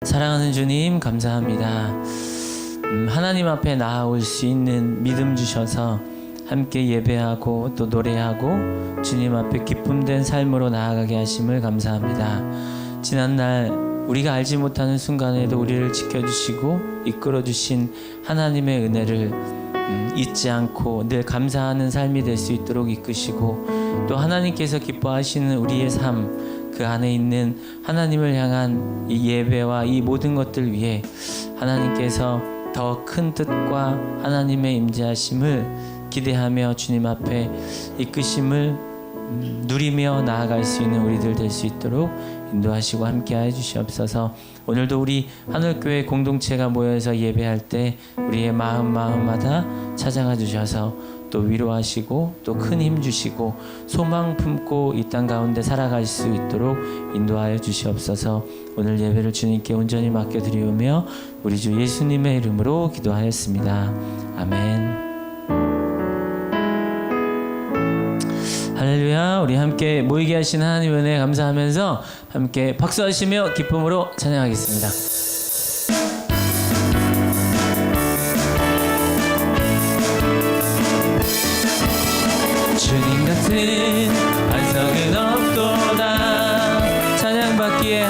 사랑하는 주님 감사합니다. 하나님 앞에 나아올 수 있는 믿음 주셔서 함께 예배하고 또 노래하고 주님 앞에 기쁨된 삶으로 나아가게 하심을 감사합니다. 지난날 우리가 알지 못하는 순간에도 우리를 지켜주시고 이끌어주신 하나님의 은혜를 잊지 않고 늘 감사하는 삶이 될 수 있도록 이끄시고 또 하나님께서 기뻐하시는 우리의 삶, 그 안에 있는 하나님을 향한 이 예배와 이 모든 것들 위해 하나님께서 더 큰 뜻과 하나님의 임재하심을 기대하며 주님 앞에 이끄심을 누리며 나아갈 수 있는 우리들 될 수 있도록 인도하시고 함께하여 주시옵소서. 오늘도 우리 하늘교회 공동체가 모여서 예배할 때 우리의 마음마다 찾아가 주셔서 또 위로하시고 또 큰 힘 주시고 소망 품고 이 땅 가운데 살아갈 수 있도록 인도하여 주시옵소서. 오늘 예배를 주님께 온전히 맡겨드리오며 우리 주 예수님의 이름으로 기도하였습니다. 아멘. 할렐루야. 우리 함께 모이게 하신 하나님 은혜 감사하면서 함께 박수하시며 기쁨으로 찬양하겠습니다. 주님 같은 반석은 없도다. 찬양받기에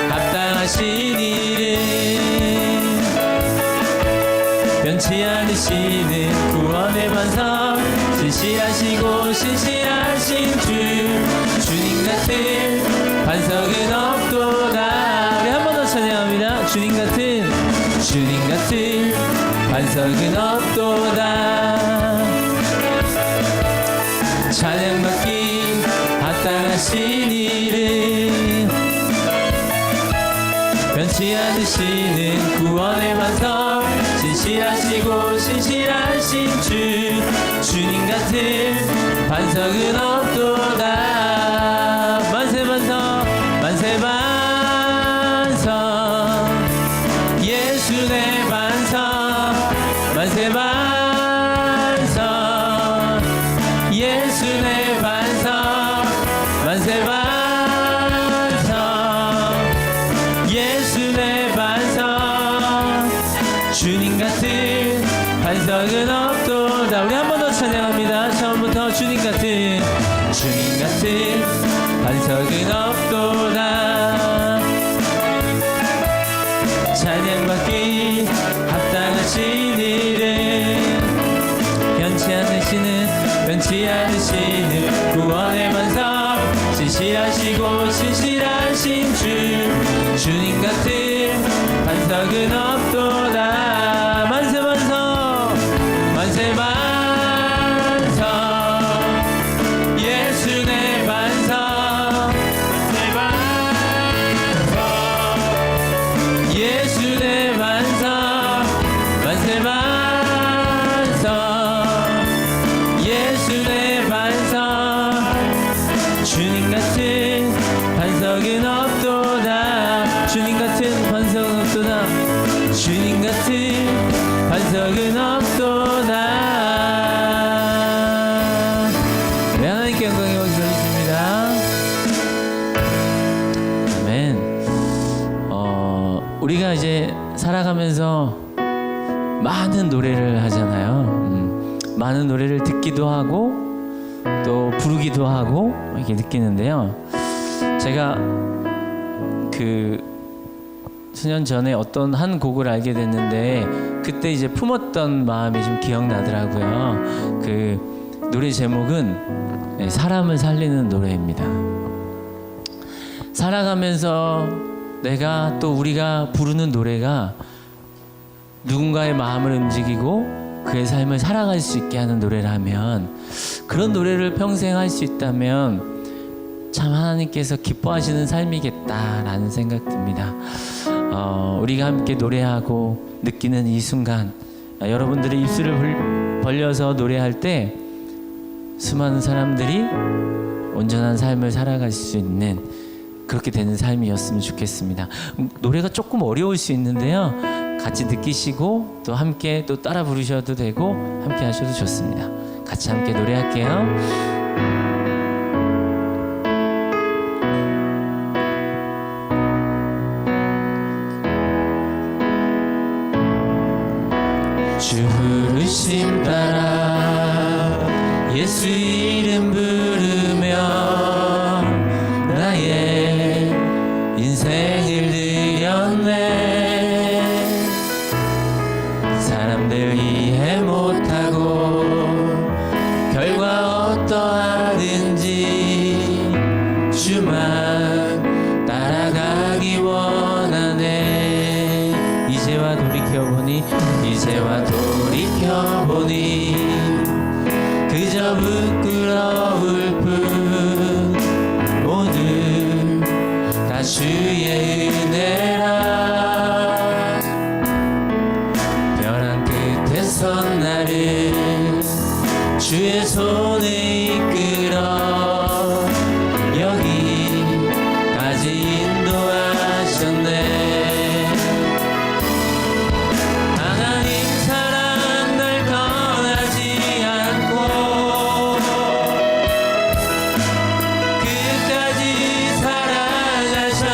합당하신 이름 변치 않으시는 구원의 반석 진실하시고 신실하신 주님 같은 반석은 없도다. 우리 한 번 더 찬양합니다. 주님 같은 반석은 없도다. 찬양받기 합당하신 이름 변치 않으시는 구원의 반석 진실하시고 신실하신 주님 같은 반석은 없도다. 만세 반석 예수 내 반석 만세 반석 예수 내 반석 만세 반석 예수 내 반석 주님 같은 반석은 없도다. 우리 한 번 더 찬양합니다. 처음부터 주님 같은 반석은 없도다. 찬양받기 합당하신 이름 변치 않으시는 구원의 반석 진실하시고 신실하신 주님 같은 반석은 없도다. 만세 반석 예수 내 반석 예수 내 반석 만세 반석 예수 내 반석 주님 같은 반석은 없도다. 주님 같은 반석은 없도다. 주님 같은 반석은 없도다. 네, 하나님께 영광의 박수 드리십니다. 아멘. 우리가 이제 살아가면서 많은 노래를 하잖아요. 많은 노래를 듣기도 하고 또 부르기도 하고 이렇게 느끼는데요. 제가 수년 전에 어떤 한 곡을 알게 됐는데 그때 이제 품었던 마음이 좀 기억나더라고요. 그 노래 제목은 사람을 살리는 노래입니다. 살아가면서 우리가 부르는 노래가 누군가의 마음을 움직이고 그의 삶을 살아갈 수 있게 하는 노래라면, 그런 노래를 평생 할 수 있다면 참 하나님께서 기뻐하시는 삶이겠다라는 생각 듭니다. 우리가 함께 노래하고 느끼는 이 순간, 여러분들이 입술을 벌려서 노래할 때 수많은 사람들이 온전한 삶을 살아갈 수 있는 그렇게 되는 삶이었으면 좋겠습니다. 노래가 조금 어려울 수 있는데요, 같이 느끼시고 또 함께 또 따라 부르셔도 되고 함께 하셔도 좋습니다. 같이 함께 노래할게요. 이제와 돌이켜보니 그저 부끄러울 뿐 오늘 다 주의 은혜라 벼랑 끝에 선 나를 주의 손에 이끌어 여기까지 인도하셨네 하나님 사랑 날 떠나지 않고 끝까지 사랑하셨기에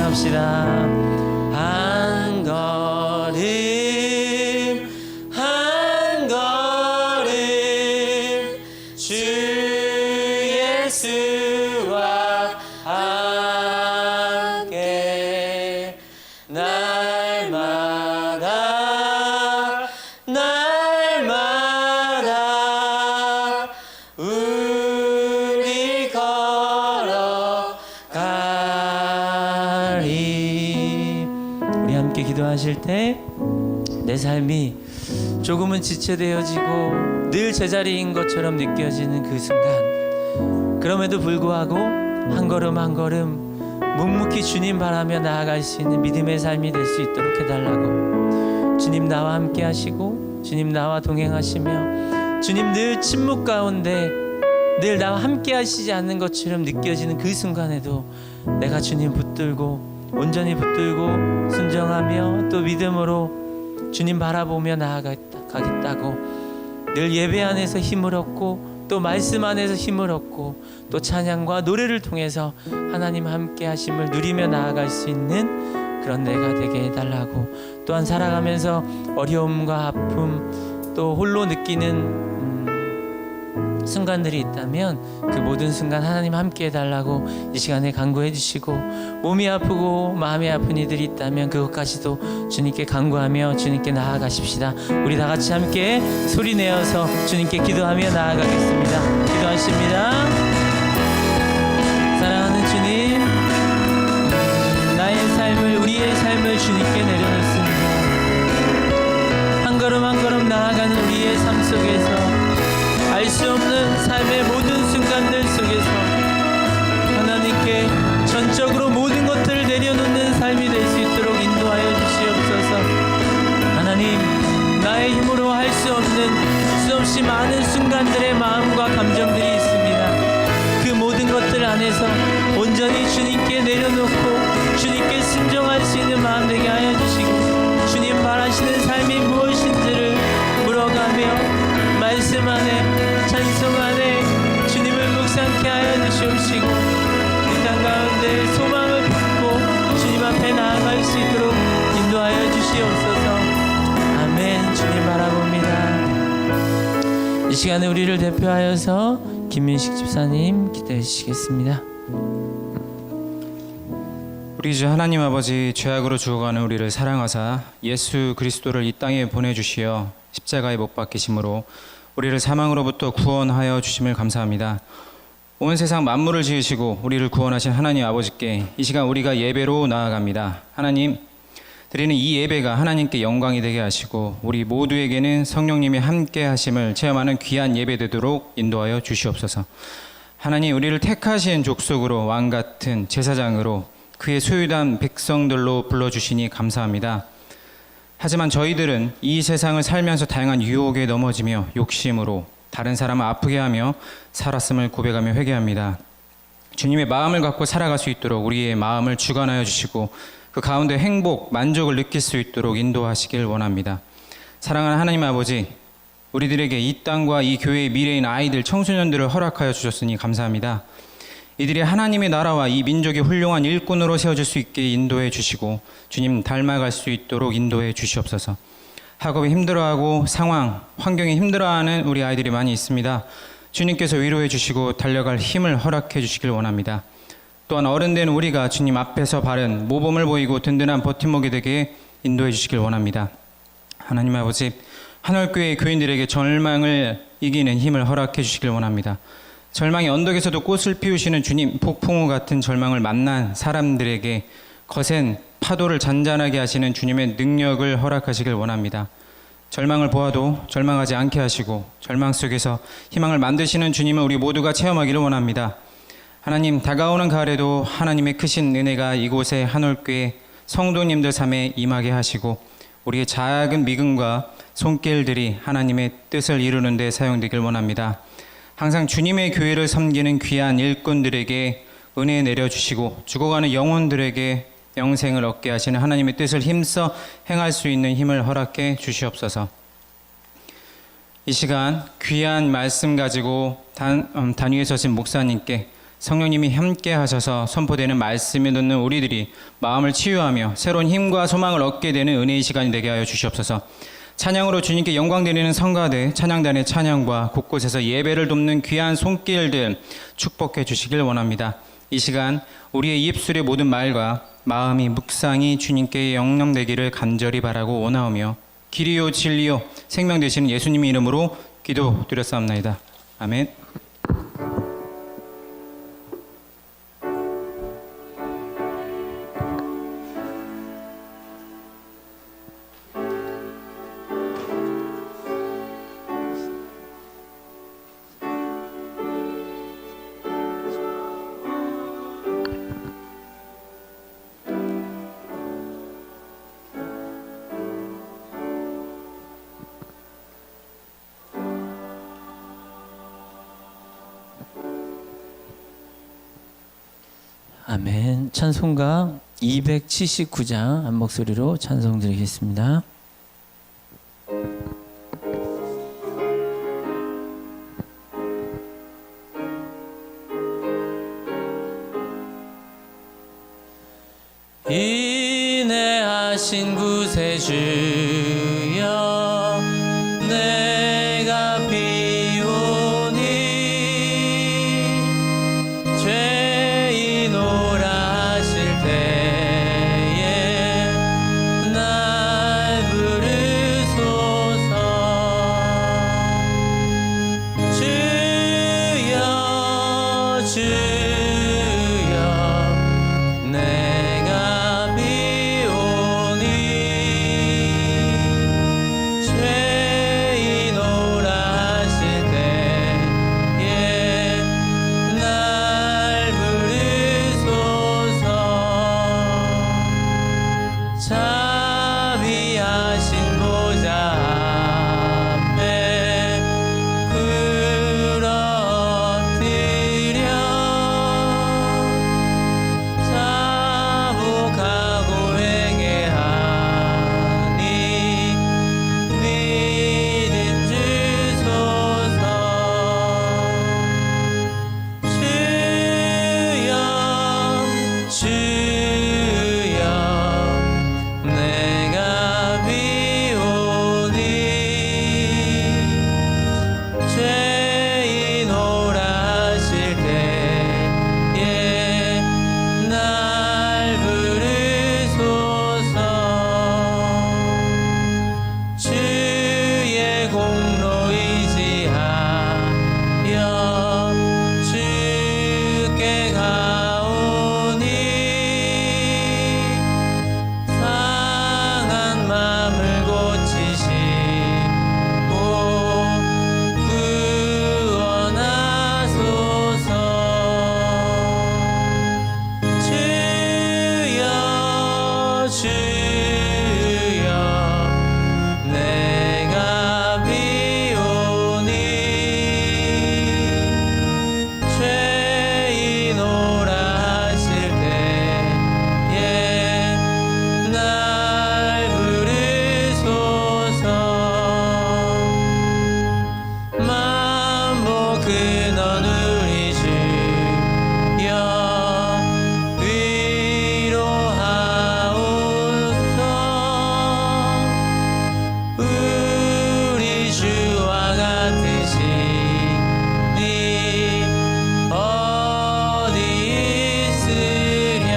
합시다. 한 걸음 한 걸음 주 예수와 함께 날마다 우리 걸어가리. 우리 함께 기도하실 때 내 삶이 조금은 지체되어지고 늘 제자리인 것처럼 느껴지는 그 순간, 그럼에도 불구하고 한 걸음 한 걸음 묵묵히 주님 바라며 나아갈 수 있는 믿음의 삶이 될 수 있도록 해달라고. 주님 나와 함께 하시고 주님 나와 동행하시며 주님 늘 침묵 가운데 늘 나와 함께 하시지 않는 것처럼 느껴지는 그 순간에도 내가 주님 붙들고 온전히 붙들고 순종하며 또 믿음으로 주님 바라보며 나아가겠다고 늘 예배 안에서 힘을 얻고 또 말씀 안에서 힘을 얻고 또 찬양과 노래를 통해서 하나님 함께 하심을 누리며 나아갈 수 있는 그런 내가 되게 해달라고. 또한 살아가면서 어려움과 아픔 또 홀로 느끼는 순간들이 있다면 그 모든 순간 하나님 함께 해달라고 이 시간에 간구해 주시고, 몸이 아프고 마음이 아픈 이들이 있다면 그것까지도 주님께 간구하며 주님께 나아가십시다. 우리 다 같이 함께 소리 내어서 주님께 기도하며 나아가겠습니다. 기도하십니다. 사랑하는 주님, 나의 삶을 우리의 삶을 주님께 내려놓습니다. 한 걸음 한 걸음 나아가는 우리의 삶 속에서 알 수 없는 삶의 모든 순간들 속에서 하나님께 전적으로 모든 것들을 내려놓는 삶이 될 수 있도록 인도하여 주시옵소서. 하나님, 나의 힘으로 할 수 없는 수없이 많은 순간들의 마음과 감정들이 있습니다. 그 모든 것들 안에서 온전히 주님께 내려놓고 주님께 순종할 수 있는 마음 되게 하여 주시고, 주님 바라시는 삶이 무엇인지를 물어가며 말씀 안에 찬송 안에 주님을 묵상케 하여 주시옵시고, 이 땅 가운데 소망을 품고 주님 앞에 나아갈 수 있도록 인도하여 주시옵소서. 아멘. 주님 바라봅니다. 이 시간에 우리를 대표하여서 김민식 집사님 기도해 주시겠습니다. 우리 주 하나님 아버지, 죄악으로 죽어가는 우리를 사랑하사 예수 그리스도를 이 땅에 보내주시어 십자가에 못 박히심으로 우리를 사망으로부터 구원하여 주심을 감사합니다. 온 세상 만물을 지으시고 우리를 구원하신 하나님 아버지께 이 시간 우리가 예배로 나아갑니다. 하나님, 드리는 이 예배가 하나님께 영광이 되게 하시고 우리 모두에게는 성령님이 함께 하심을 체험하는 귀한 예배 되도록 인도하여 주시옵소서. 하나님, 우리를 택하신 족속으로 왕같은 제사장으로 그의 소유된 백성들로 불러주시니 감사합니다. 하지만 저희들은 이 세상을 살면서 다양한 유혹에 넘어지며 욕심으로 다른 사람을 아프게 하며 살았음을 고백하며 회개합니다. 주님의 마음을 갖고 살아갈 수 있도록 우리의 마음을 주관하여 주시고 그 가운데 행복, 만족을 느낄 수 있도록 인도하시길 원합니다. 사랑하는 하나님 아버지, 우리들에게 이 땅과 이 교회의 미래인 아이들, 청소년들을 허락하여 주셨으니 감사합니다. 이들이 하나님의 나라와 이 민족의 훌륭한 일꾼으로 세워질 수 있게 인도해 주시고 주님 닮아갈 수 있도록 인도해 주시옵소서. 학업이 힘들어하고 환경이 힘들어하는 우리 아이들이 많이 있습니다. 주님께서 위로해 주시고 달려갈 힘을 허락해 주시길 원합니다. 또한 어른된 우리가 주님 앞에서 바른 모범을 보이고 든든한 버팀목이 되게 인도해 주시길 원합니다. 하나님 아버지, 한월교회 교인들에게 절망을 이기는 힘을 허락해 주시길 원합니다. 절망의 언덕에서도 꽃을 피우시는 주님, 폭풍우 같은 절망을 만난 사람들에게 거센 파도를 잔잔하게 하시는 주님의 능력을 허락하시길 원합니다. 절망을 보아도 절망하지 않게 하시고 절망 속에서 희망을 만드시는 주님을 우리 모두가 체험하기를 원합니다. 하나님, 다가오는 가을에도 하나님의 크신 은혜가 이곳의 한올교회 성도님들 삶에 임하게 하시고 우리의 작은 믿음과 손길들이 하나님의 뜻을 이루는 데 사용되길 원합니다. 항상 주님의 교회를 섬기는 귀한 일꾼들에게 은혜 내려주시고 죽어가는 영혼들에게 영생을 얻게 하시는 하나님의 뜻을 힘써 행할 수 있는 힘을 허락해 주시옵소서. 이 시간 귀한 말씀 가지고 단위에 서신 목사님께 성령님이 함께 하셔서 선포되는 말씀을 듣는 우리들이 마음을 치유하며 새로운 힘과 소망을 얻게 되는 은혜의 시간이 되게 하여 주시옵소서. 찬양으로 주님께 영광 드리는 성가대, 찬양단의 찬양과 곳곳에서 예배를 돕는 귀한 손길들 축복해 주시길 원합니다. 이 시간 우리의 입술의 모든 말과 마음이 묵상이 주님께 영령되기를 간절히 바라고 원하오며 길이요 진리요 생명 되시는 예수님의 이름으로 기도드렸사옵나이다. 아멘. 아멘. 찬송가 279장 한 목소리로 찬송 드리겠습니다. 인내하신 구세주여 내가 비오니 죄인 오라 하실 때에 날 부르소서. 주여 주여 내가 비오니 죄인 오라 하실 때에 날 부르소서. 자비하신 보좌 앞에 엎드려 자복하고 회개하니 믿음 주소서. 주여 주여 내가 비오니 죄인 오라 하실 때에 날 부르소서. 주의 공로 의지하여 주께 가오니 상한 마음을 고치시고 구원하소서. 주여 주여 내가 비오니 죄인 오라 하실 때에 날 부르소서. 만복 근원 우리 주여 위로하옵소. 우리 주와 같으시니 어디 있으랴.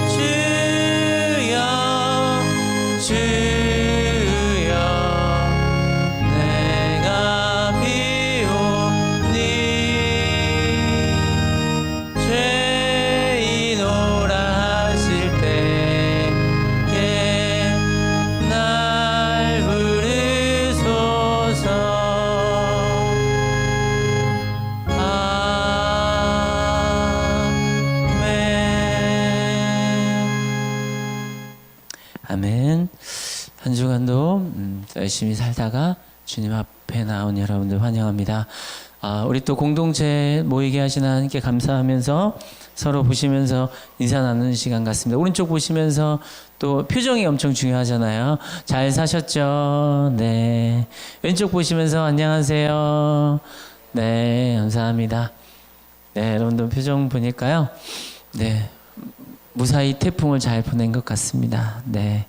주여 주여 내가 비오니 죄인 오라 하실 때에 날 부르소서. 아멘. 아멘. 한 주간도 열심히 살다가 주님 앞에 나온 여러분들 환영합니다. 우리 또 공동체 모이게 하신 하나님께 감사하면서 서로 보시면서 인사 나누는 시간 같습니다. 오른쪽 보시면서 또 표정이 엄청 중요하잖아요. 잘 사셨죠? 네. 왼쪽 보시면서 안녕하세요. 네, 감사합니다. 네, 여러분들 표정 보니까요. 네, 무사히 태풍을 잘 보낸 것 같습니다. 네.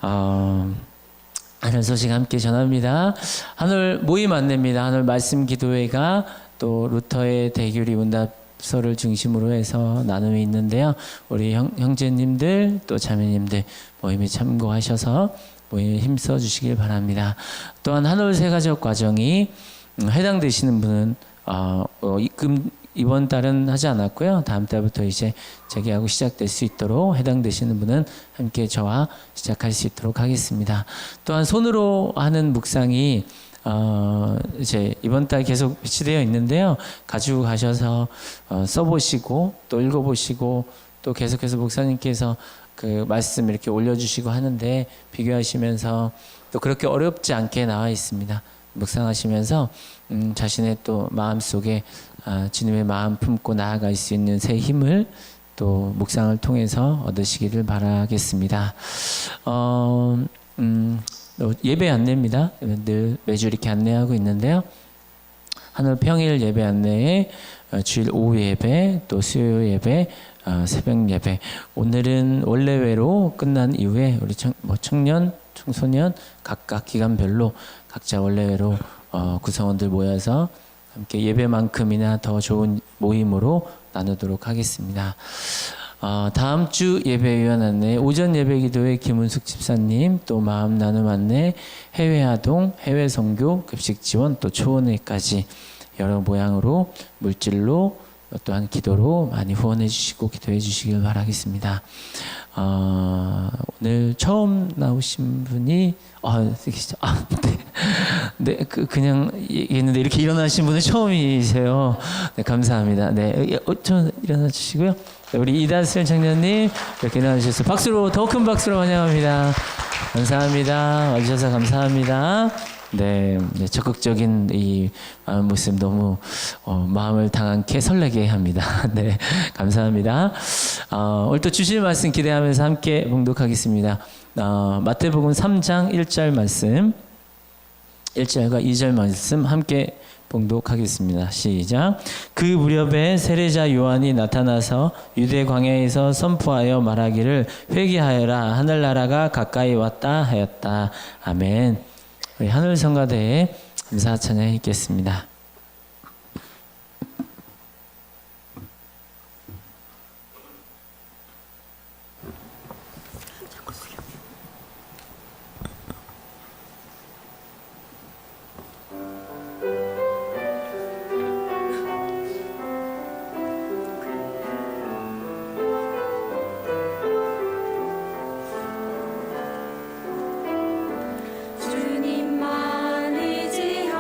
하늘 소식 함께 전합니다. 하늘 모임 안내입니다. 하늘 말씀 기도회가 또 루터의 대규리 문답서를 중심으로 해서 나눔이 있는데요. 우리 형제님들 또 자매님들 모임에 참고하셔서 모임에 힘써 주시길 바랍니다. 또한 하늘 세가족 과정이 해당되시는 분은 이번 달은 하지 않았고요. 다음 달부터 이제 재개하고 시작될 수 있도록 해당되시는 분은 함께 저와 시작할 수 있도록 하겠습니다. 또한 손으로 하는 묵상이 이제 이번 달 계속 배치되어 있는데요. 가지고 가셔서 써보시고 또 읽어보시고 또 계속해서 목사님께서 그 말씀 이렇게 올려주시고 하는데 비교하시면서 또 그렇게 어렵지 않게 나와 있습니다. 묵상하시면서 자신의 또 마음 속에 주님의 마음 품고 나아갈 수 있는 새 힘을 또 묵상을 통해서 얻으시기를 바라겠습니다. 예배 안내입니다. 늘 매주 이렇게 안내하고 있는데요. 하늘 평일 예배 안내에 주일 오후 예배, 또 수요 예배, 새벽 예배. 오늘은 원래외로 끝난 이후에 우리 청년, 청소년 각각 기간별로 각자 원래외로 구성원들 모여서 함께 예배만큼이나 더 좋은 모임으로 나누도록 하겠습니다. 다음 주 예배위원 안내, 오전 예배기도회 김은숙 집사님, 또 마음 나눔 안내, 해외 아동, 해외 선교, 급식 지원, 또 초원회까지 여러 모양으로 물질로 또한 기도로 많이 후원해 주시고 기도해 주시길 바라겠습니다. 오늘 처음 나오신 분이 네, 그냥 얘기했는데 이렇게 일어나신 분은 처음이세요. 네, 감사합니다. 네, 좀 일어나 주시고요. 네, 우리 이다슬 청년님 이렇게 일어나 주셔서 박수로 더 큰 박수로 환영합니다. 감사합니다. 와주셔서 감사합니다. 네, 적극적인 이 모습 너무 마음을 당황케 설레게 합니다. 네, 감사합니다. 오늘 또 주실 말씀 기대하면서 함께 봉독하겠습니다. 마태복음 3장 1절 말씀, 1절과 2절 말씀 함께 봉독하겠습니다. 시작. 그 무렵에 세례자 요한이 나타나서 유대 광야에서 선포하여 말하기를 회개하여라, 하늘나라가 가까이 왔다 하였다. 아멘. 우리 하늘성가대에 감사 찬양 읽겠습니다. 주님만 의지하고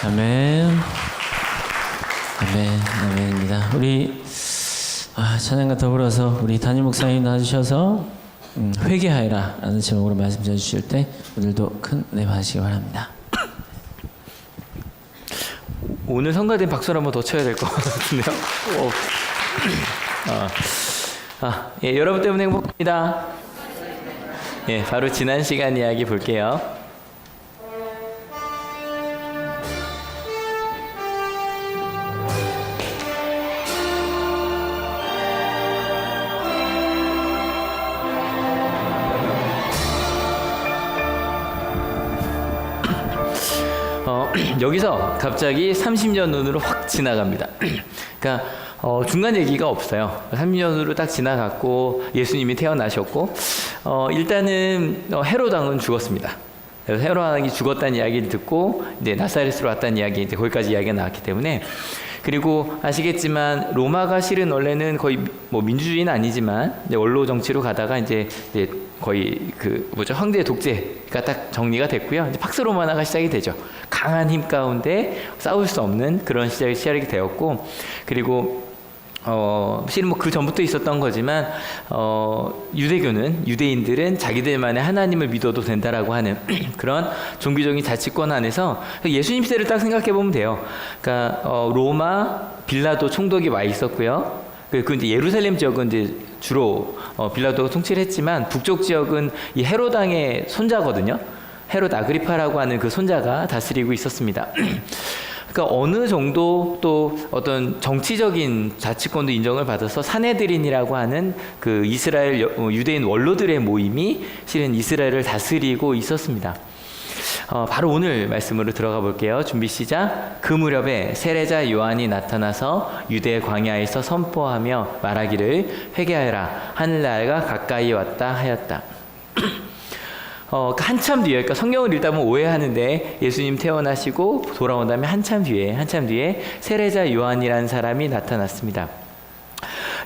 아멘. 아멘. 아멘입니다. 우리 찬양과 더불어서 우리 담임 목사님 나와주셔서 회개하여라 라는 제목으로 말씀 전해주실 때 오늘도 큰 은혜 받으시기 바랍니다. 오늘 성가된 박수를 한번 더 쳐야 될 것 같은데요. 예, 여러분 때문에 행복합니다. 예, 바로 지난 시간 이야기 볼게요. 여기서 갑자기 30년 후로 확 지나갑니다. 그러니까 중간 얘기가 없어요. 30년 후로 딱 지나갔고 예수님이 태어나셨고 일단은 헤롯 왕은 죽었습니다. 그래서 헤롯 왕이 죽었다는 이야기를 듣고 이제 나사렛으로 왔다는 이야기, 이제 거기까지 이야기가 나왔기 때문에, 그리고 아시겠지만 로마가 실은 원래는 거의 뭐 민주주의는 아니지만 이제 원로 정치로 가다가 이제 거의 황제 독재가 딱 정리가 됐고요. 이제 팍스 로마나가 시작이 되죠. 강한 힘 가운데 싸울 수 없는 그런 시작이 되었고, 그리고 실은 뭐 그 전부터 있었던 거지만 유대인들은 자기들만의 하나님을 믿어도 된다라고 하는 그런 종교적인 자치권 안에서 예수님 시대를 딱 생각해 보면 돼요. 그러니까 로마 빌라도 총독이 와 있었고요. 그 이제 예루살렘 지역은 이제 주로 빌라도가 통치를 했지만 북쪽 지역은 이 헤롯 왕의 손자거든요. 헤롯 아그리파라고 하는 그 손자가 다스리고 있었습니다. 그러니까 어느 정도 또 어떤 정치적인 자치권도 인정을 받아서 사네드린이라고 하는 그 이스라엘 유대인 원로들의 모임이 실은 이스라엘을 다스리고 있었습니다. 바로 오늘 말씀으로 들어가 볼게요. 준비 시작. 그 무렵에 세례자 요한이 나타나서 유대 광야에서 선포하며 말하기를 회개하여라, 하늘나라가 가까이 왔다 하였다. 한참 뒤에, 그러니까 성경을 읽다 보면 오해하는데 예수님 태어나시고 돌아온 다음에 한참 뒤에 세례자 요한이라는 사람이 나타났습니다.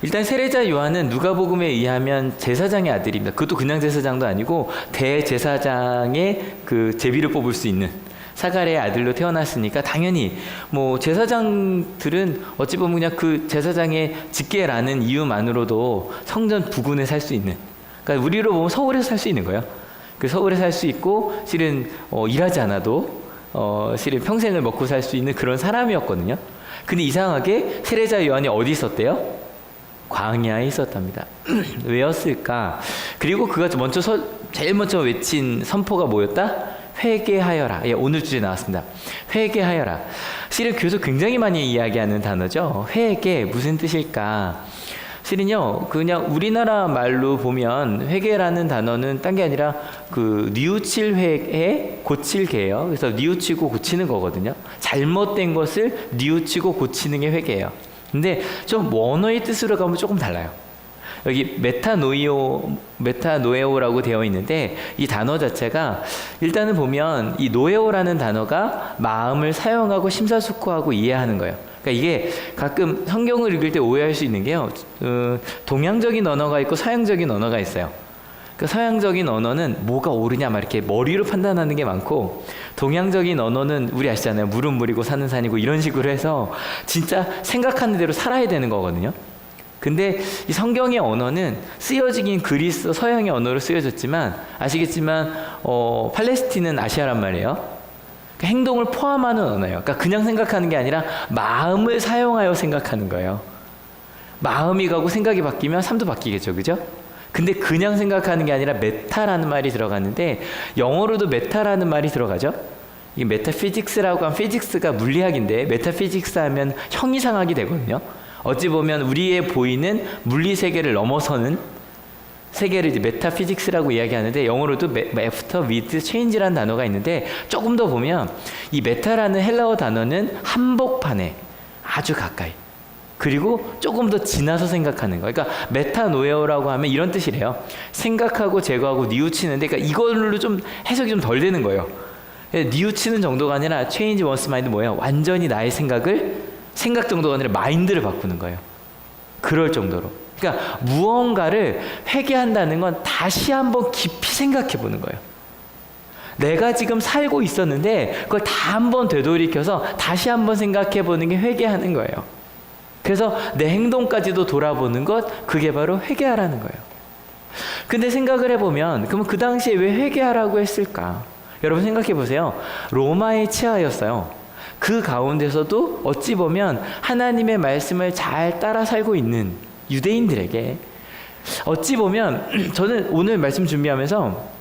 일단 세례자 요한은 누가복음에 의하면 제사장의 아들입니다. 그것도 그냥 제사장도 아니고 대제사장의 그 제비를 뽑을 수 있는 사가랴의 아들로 태어났으니까 당연히 뭐 제사장들은 어찌 보면 그냥 그 제사장의 직계라는 이유만으로도 성전 부근에 살 수 있는, 그러니까 우리로 보면 서울에서 살 수 있는 거예요. 그 서울에 살 수 있고 실은 일하지 않아도 실은 평생을 먹고 살 수 있는 그런 사람이었거든요. 근데 이상하게 세례자 요한이 어디 있었대요? 광야에 있었답니다. 왜였을까? 그리고 그가 제일 먼저 외친 선포가 뭐였다? 회개하여라. 예, 오늘 주제 나왔습니다. 회개하여라. 실은 교회에서 굉장히 많이 이야기하는 단어죠. 회개, 무슨 뜻일까? 실은요, 그냥 우리나라 말로 보면 회개라는 단어는 딴 게 아니라 그 뉘우칠 회에 고칠 개예요. 그래서 뉘우치고 고치는 거거든요. 잘못된 것을 뉘우치고 고치는 게 회개예요. 근데 좀 원어의 뜻으로 가면 조금 달라요. 여기 메타노에오라고 되어 있는데 이 단어 자체가 일단은 보면 이 노에오라는 단어가 마음을 사용하고 심사숙고하고 이해하는 거예요. 그러니까 이게 가끔 성경을 읽을 때 오해할 수 있는 게요. 동양적인 언어가 있고 서양적인 언어가 있어요. 그 서양적인 언어는 뭐가 옳으냐 막 이렇게 머리로 판단하는 게 많고, 동양적인 언어는 우리 아시잖아요. 물은 물이고 산은 산이고 이런 식으로 해서 진짜 생각하는 대로 살아야 되는 거거든요. 근데 이 성경의 언어는 쓰여지긴 그리스 서양의 언어로 쓰여졌지만 아시겠지만 팔레스틴은 아시아란 말이에요. 그러니까 행동을 포함하는 언어예요. 그러니까 그냥 생각하는 게 아니라 마음을 사용하여 생각하는 거예요. 마음이 가고 생각이 바뀌면 삶도 바뀌겠죠, 그죠? 근데 그냥 생각하는 게 아니라 메타라는 말이 들어가는데 영어로도 메타라는 말이 들어가죠. 이 메타피직스라고 하면 피직스가 물리학인데 메타피직스 하면 형이상학이 되거든요. 어찌 보면 우리의 보이는 물리 세계를 넘어서는 세계를 이제 메타피직스라고 이야기하는데 영어로도 after, with, change라는 단어가 있는데 조금 더 보면 이 메타라는 헬라어 단어는 한복판에 아주 가까이, 그리고 조금 더 지나서 생각하는 거. 그러니까 메타노에오라고 하면 이런 뜻이래요. 생각하고 제거하고 뉘우치는데, 그러니까 이걸로 좀 해석이 좀 덜 되는 거예요. 뉘우치는 정도가 아니라 change one's mind 뭐예요? 완전히 나의 생각 정도가 아니라 마인드를 바꾸는 거예요. 그럴 정도로. 그러니까 무언가를 회개한다는 건 다시 한번 깊이 생각해 보는 거예요. 내가 지금 살고 있었는데 그걸 다 한번 되돌이켜서 다시 한번 생각해 보는 게 회개하는 거예요. 그래서 내 행동까지도 돌아보는 것, 그게 바로 회개하라는 거예요. 근데 생각을 해보면 그러면 그 당시에 왜 회개하라고 했을까? 여러분 생각해 보세요. 로마의 치하였어요. 그 가운데서도 어찌 보면 하나님의 말씀을 잘 따라 살고 있는 유대인들에게 어찌 보면 저는 오늘 말씀 준비하면서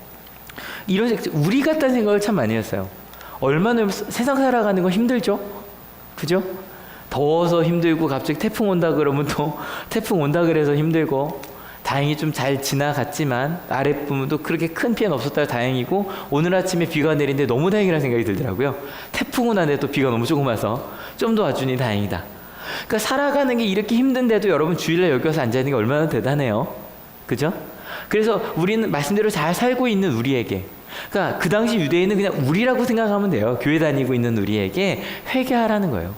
이런 우리 같다는 생각을 참 많이 했어요. 얼마나 세상 살아가는 거 힘들죠? 그죠? 더워서 힘들고 갑자기 태풍 온다 그러면 또 태풍 온다 그래서 힘들고 다행히 좀 잘 지나갔지만 아랫부분도 그렇게 큰 피해는 없었다고 다행이고 오늘 아침에 비가 내리는데 너무 다행이라는 생각이 들더라고요. 태풍은 안 해도 비가 너무 조금 와서 좀 더 와주니 다행이다. 그러니까 살아가는 게 이렇게 힘든데도 여러분 주일날 여기 와서 앉아있는 게 얼마나 대단해요. 그죠? 그래서 우리는 말씀대로 잘 살고 있는 우리에게, 그러니까 그 당시 유대인은 그냥 우리라고 생각하면 돼요. 교회 다니고 있는 우리에게 회개하라는 거예요.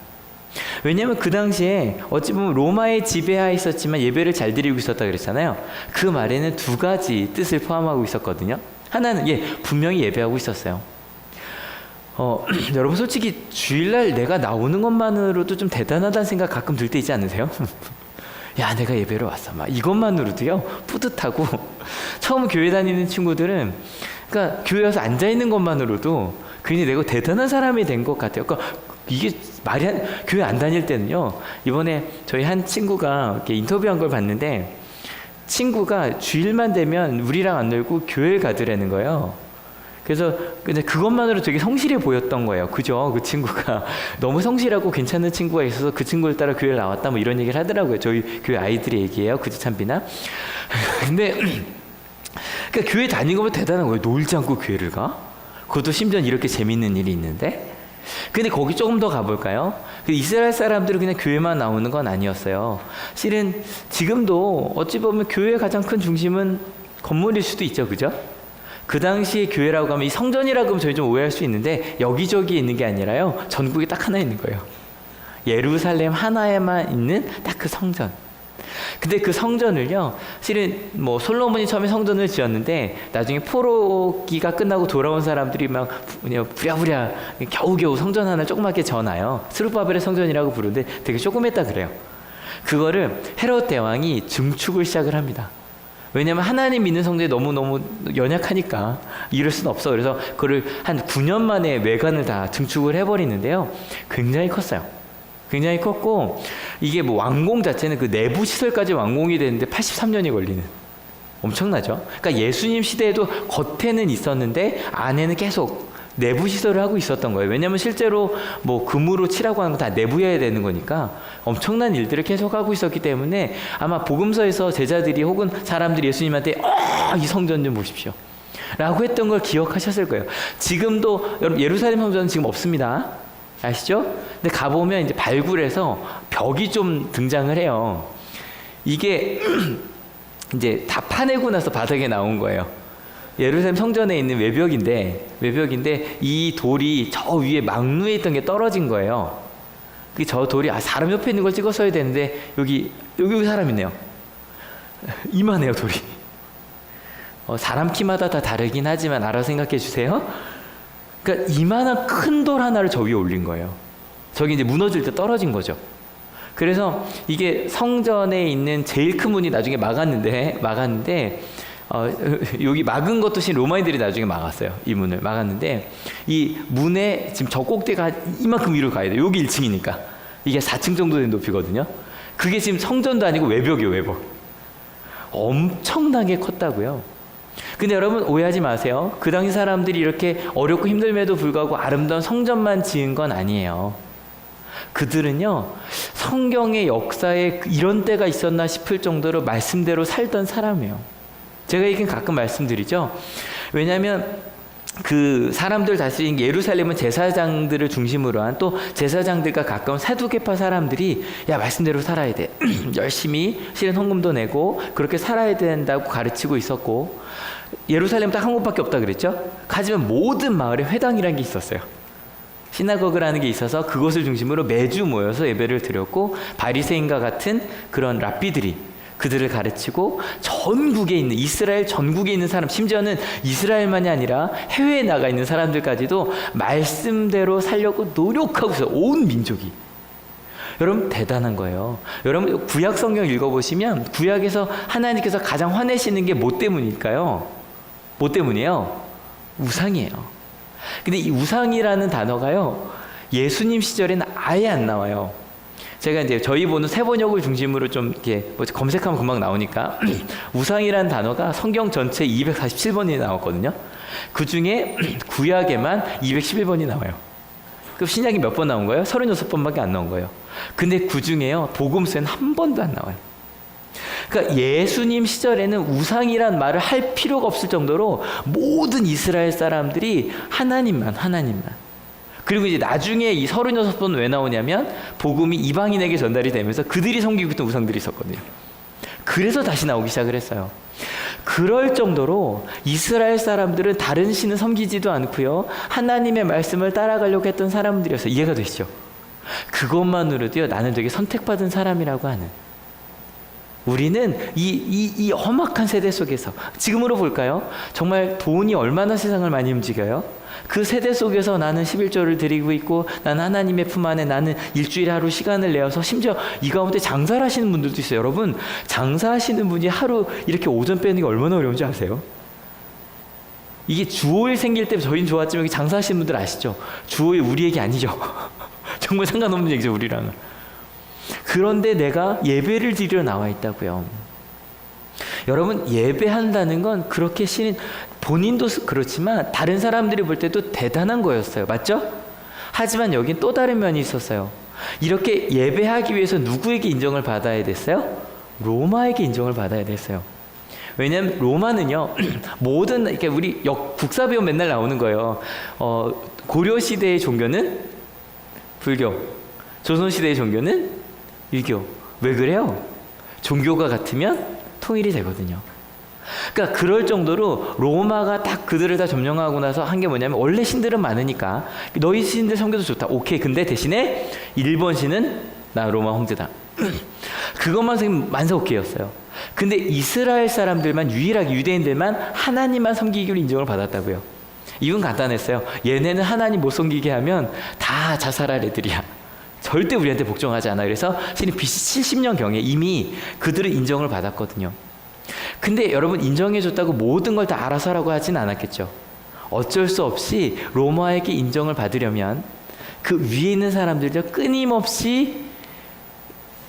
왜냐하면 그 당시에 어찌 보면 로마의 지배하에 있었지만 예배를 잘 드리고 있었다 그랬잖아요. 그 말에는 두 가지 뜻을 포함하고 있었거든요. 하나는 분명히 예배하고 있었어요. 여러분 솔직히 주일날 내가 나오는 것만으로도 좀 대단하다는 생각 가끔 들 때 있지 않으세요? 야, 내가 예배로 왔어. 막 이것만으로도요 뿌듯하고 처음 교회 다니는 친구들은 그러니까 교회 와서 앉아 있는 것만으로도 괜히 내가 대단한 사람이 된 것 같아요. 그러니까 이게 말이 교회 안 다닐 때는요. 이번에 저희 한 친구가 이렇게 인터뷰한 걸 봤는데 친구가 주일만 되면 우리랑 안 놀고 교회를 가더라는 거예요. 그래서 근데 그것만으로 되게 성실해 보였던 거예요. 그죠? 그 친구가 너무 성실하고 괜찮은 친구가 있어서 그 친구를 따라 교회를 나왔다 뭐 이런 얘기를 하더라고요. 저희 교회 아이들이 얘기해요. 그죠, 참비나? 근데 그러니까 교회 다니는 거면 대단한 거예요. 놀지 않고 교회를 가? 그것도 심지어 이렇게 재밌는 일이 있는데. 근데 거기 조금 더 가볼까요? 이스라엘 사람들은 그냥 교회만 나오는 건 아니었어요. 실은 지금도 어찌 보면 교회의 가장 큰 중심은 건물일 수도 있죠. 그죠? 그 당시에 교회라고 하면 이 성전이라고 하면 저희 좀 오해할 수 있는데 여기저기 있는 게 아니라요. 전국에 딱 하나 있는 거예요. 예루살렘 하나에만 있는 딱 그 성전. 근데 그 성전을요, 실은 뭐 솔로몬이 처음에 성전을 지었는데 나중에 포로기가 끝나고 돌아온 사람들이 막 부랴부랴 겨우겨우 성전 하나를 조그맣게 지어놔요. 스룹바벨의 성전이라고 부르는데 되게 조그맸다 그래요. 그거를 헤롯 대왕이 증축을 시작을 합니다. 왜냐하면 하나님 믿는 성전이 너무너무 연약하니까 이럴 수는 없어. 그래서 그걸 한 9년 만에 외관을 다 증축을 해버리는데요. 굉장히 컸어요. 굉장히 컸고 이게 뭐 완공 자체는 그 내부 시설까지 완공이 되는데 83년이 걸리는, 엄청나죠. 그러니까 예수님 시대에도 겉에는 있었는데 안에는 계속 내부 시설을 하고 있었던 거예요. 왜냐하면 실제로 뭐 금으로 칠하고 하는 거 다 내부여야 되는 거니까 엄청난 일들을 계속 하고 있었기 때문에 아마 복음서에서 제자들이 혹은 사람들이 예수님한테 이 성전 좀 보십시오 라고 했던 걸 기억하셨을 거예요. 지금도 여러분 예루살렘 성전은 지금 없습니다. 아시죠? 근데 가보면 이제 발굴해서 벽이 좀 등장을 해요. 이게 이제 다 파내고 나서 바닥에 나온 거예요. 예루살렘 성전에 있는 외벽인데 이 돌이 저 위에 망루에 있던 게 떨어진 거예요. 저 돌이 사람 옆에 있는 걸 찍었어야 되는데 여기 사람 있네요. 이만해요 돌이. 사람 키마다 다 다르긴 하지만 알아서 생각해 주세요. 그러니까 이만한 큰 돌 하나를 저 위에 올린 거예요. 저기 이제 무너질 때 떨어진 거죠. 그래서 이게 성전에 있는 제일 큰 문이 나중에 막았는데 여기 막은 것도 신 로마인들이 나중에 막았어요. 이 문을 막았는데 이 문에 지금 저 꼭대가 이만큼 위로 가야 돼요. 여기 1층이니까 이게 4층 정도 된 높이거든요. 그게 지금 성전도 아니고 외벽이에요. 외벽. 엄청나게 컸다고요. 근데 여러분 오해하지 마세요. 그 당시 사람들이 이렇게 어렵고 힘듦에도 불구하고 아름다운 성전만 지은 건 아니에요. 그들은요 성경의 역사에 이런 때가 있었나 싶을 정도로 말씀대로 살던 사람이에요. 제가 이긴 가끔 말씀드리죠. 왜냐하면 그 사람들 다스린 예루살렘은 제사장들을 중심으로 한 또 제사장들과 가까운 사두개파 사람들이 야 말씀대로 살아야 돼. 열심히 실은 헌금도 내고 그렇게 살아야 된다고 가르치고 있었고 예루살렘 딱 한 곳밖에 없다 그랬죠. 하지만 모든 마을에 회당이라는 게 있었어요. 시나고그라는 게 있어서 그것을 중심으로 매주 모여서 예배를 드렸고 바리새인과 같은 그런 랍비들이 그들을 가르치고 전국에 있는 이스라엘 전국에 있는 사람, 심지어는 이스라엘만이 아니라 해외에 나가 있는 사람들까지도 말씀대로 살려고 노력하고 있어요. 온 민족이. 여러분 대단한 거예요. 여러분 구약 성경 읽어보시면 구약에서 하나님께서 가장 화내시는 게 뭐 때문일까요? 뭐 때문이에요? 우상이에요. 근데 이 우상이라는 단어가요, 예수님 시절에는 아예 안 나와요. 제가 이제 저희 보는 세번역을 중심으로 좀 이렇게 뭐 검색하면 금방 나오니까 우상이라는 단어가 성경 전체 247번이 나왔거든요. 그 중에 구약에만 211번이 나와요. 그럼 신약이 몇 번 나온 거예요? 36번밖에 안 나온 거예요. 근데 그 중에요, 복음서에는 한 번도 안 나와요. 그러니까 예수님 시절에는 우상이란 말을 할 필요가 없을 정도로 모든 이스라엘 사람들이 하나님만. 그리고 이제 나중에 이 36번 왜 나오냐면 복음이 이방인에게 전달이 되면서 그들이 섬기고 있던 우상들이 있었거든요. 그래서 다시 나오기 시작을 했어요. 그럴 정도로 이스라엘 사람들은 다른 신을 섬기지도 않고요, 하나님의 말씀을 따라가려고 했던 사람들이었어요. 이해가 되시죠? 그것만으로도요, 나는 되게 선택받은 사람이라고 하는, 우리는 이 험악한 세대 속에서, 지금으로 볼까요? 정말 돈이 얼마나 세상을 많이 움직여요? 그 세대 속에서 나는 11조를 드리고 있고, 나는 하나님의 품 안에, 나는 일주일에 하루 시간을 내어서, 심지어 이 가운데 장사를 하시는 분들도 있어요. 여러분, 장사하시는 분이 하루 이렇게 오전 빼는 게 얼마나 어려운지 아세요? 이게 주 5일 생길 때 저희는 좋았지만 여기 장사하시는 분들 아시죠? 주 5일 우리 얘기 아니죠. 정말 상관없는 얘기죠, 우리랑은. 그런데 내가 예배를 드리러 나와 있다고요. 여러분, 예배한다는 건 그렇게 신인, 본인도 그렇지만 다른 사람들이 볼 때도 대단한 거였어요. 맞죠? 하지만 여긴 또 다른 면이 있었어요. 이렇게 예배하기 위해서 누구에게 인정을 받아야 됐어요? 로마에게 인정을 받아야 됐어요. 왜냐하면 로마는요, 모든, 이렇게 우리 국사 배움 맨날 나오는 거예요. 고려 시대의 종교는 불교, 조선 시대의 종교는 유교. 왜 그래요? 종교가 같으면 통일이 되거든요. 그러니까 그럴 정도로 로마가 딱 그들을 다 점령하고 나서 한 게 뭐냐면, 원래 신들은 많으니까 너희 신들 섬겨도 좋다. 오케이. 근데 대신에 일본 신은 나 로마 황제다. 그것만 생기면 만사 오케이였어요. 근데 이스라엘 사람들만, 유일하게 유대인들만 하나님만 섬기기로 인정을 받았다고요. 이건 간단했어요. 얘네는 하나님 못 섬기게 하면 다 자살할 애들이야. 절대 우리한테 복종하지 않아. 그래서 신이 BC 70년경에 이미 그들은 인정을 받았거든요. 근데 여러분, 인정해줬다고 모든 걸 다 알아서 하라고 하진 않았겠죠. 어쩔 수 없이 로마에게 인정을 받으려면 그 위에 있는 사람들도 끊임없이,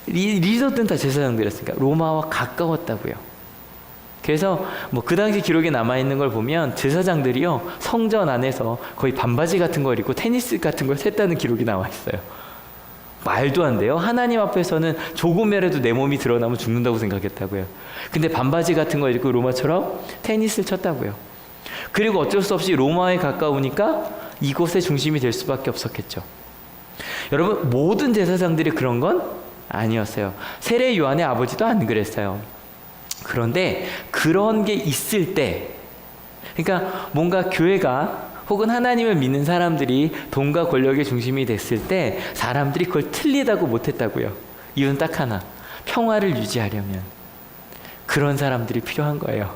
리더들은 다 제사장들이었으니까 로마와 가까웠다고요. 그래서 뭐 그 당시 기록에 남아있는 걸 보면 제사장들이요, 성전 안에서 거의 반바지 같은 걸 입고 테니스 같은 걸 샜다는 기록이 나와 있어요. 말도 안 돼요. 하나님 앞에서는 조금이라도 내 몸이 드러나면 죽는다고 생각했다고요. 근데 반바지 같은 거 입고 로마처럼 테니스를 쳤다고요. 그리고 어쩔 수 없이 로마에 가까우니까 이곳의 중심이 될 수밖에 없었겠죠. 여러분, 모든 제사장들이 그런 건 아니었어요. 세례 요한의 아버지도 안 그랬어요. 그런데 그런 게 있을 때, 그러니까 뭔가 교회가 혹은 하나님을 믿는 사람들이 돈과 권력의 중심이 됐을 때 사람들이 그걸 틀리다고 못했다고요. 이유는 딱 하나, 평화를 유지하려면 그런 사람들이 필요한 거예요.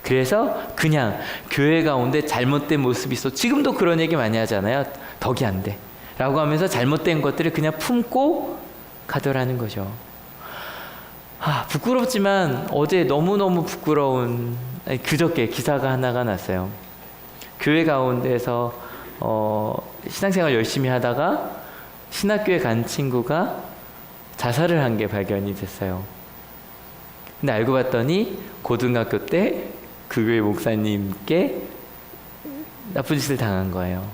그래서 그냥 교회 가운데 잘못된 모습이 있어, 지금도 그런 얘기 많이 하잖아요. 덕이 안 돼 라고 하면서 잘못된 것들을 그냥 품고 가더라는 거죠. 부끄럽지만 어제 너무너무 부끄러운, 그저께 기사가 하나가 났어요. 교회 가운데서 신앙생활 열심히 하다가 신학교에 간 친구가 자살을 한 게 발견이 됐어요. 근데 알고 봤더니 고등학교 때 그 교회 목사님께 나쁜 짓을 당한 거예요.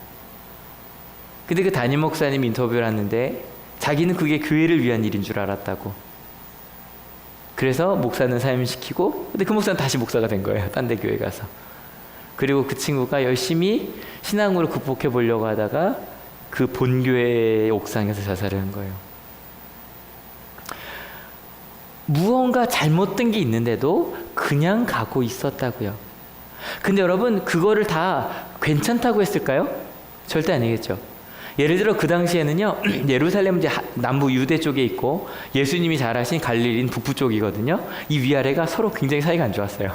근데 그 담임 목사님 인터뷰를 하는데 자기는 그게 교회를 위한 일인 줄 알았다고. 그래서 목사는 사임시키고, 근데 그 목사는 다시 목사가 된 거예요. 딴 데 교회 가서. 그리고 그 친구가 열심히 신앙으로 극복해 보려고 하다가 그 본교회의 옥상에서 자살을 한 거예요. 무언가 잘못된 게 있는데도 그냥 가고 있었다고요. 근데 여러분, 그거를 다 괜찮다고 했을까요? 절대 아니겠죠. 예를 들어 그 당시에는요, 예루살렘 이제 남부 유대 쪽에 있고 예수님이 자라신 갈릴리는 북부 쪽이거든요. 이 위아래가 서로 굉장히 사이가 안 좋았어요.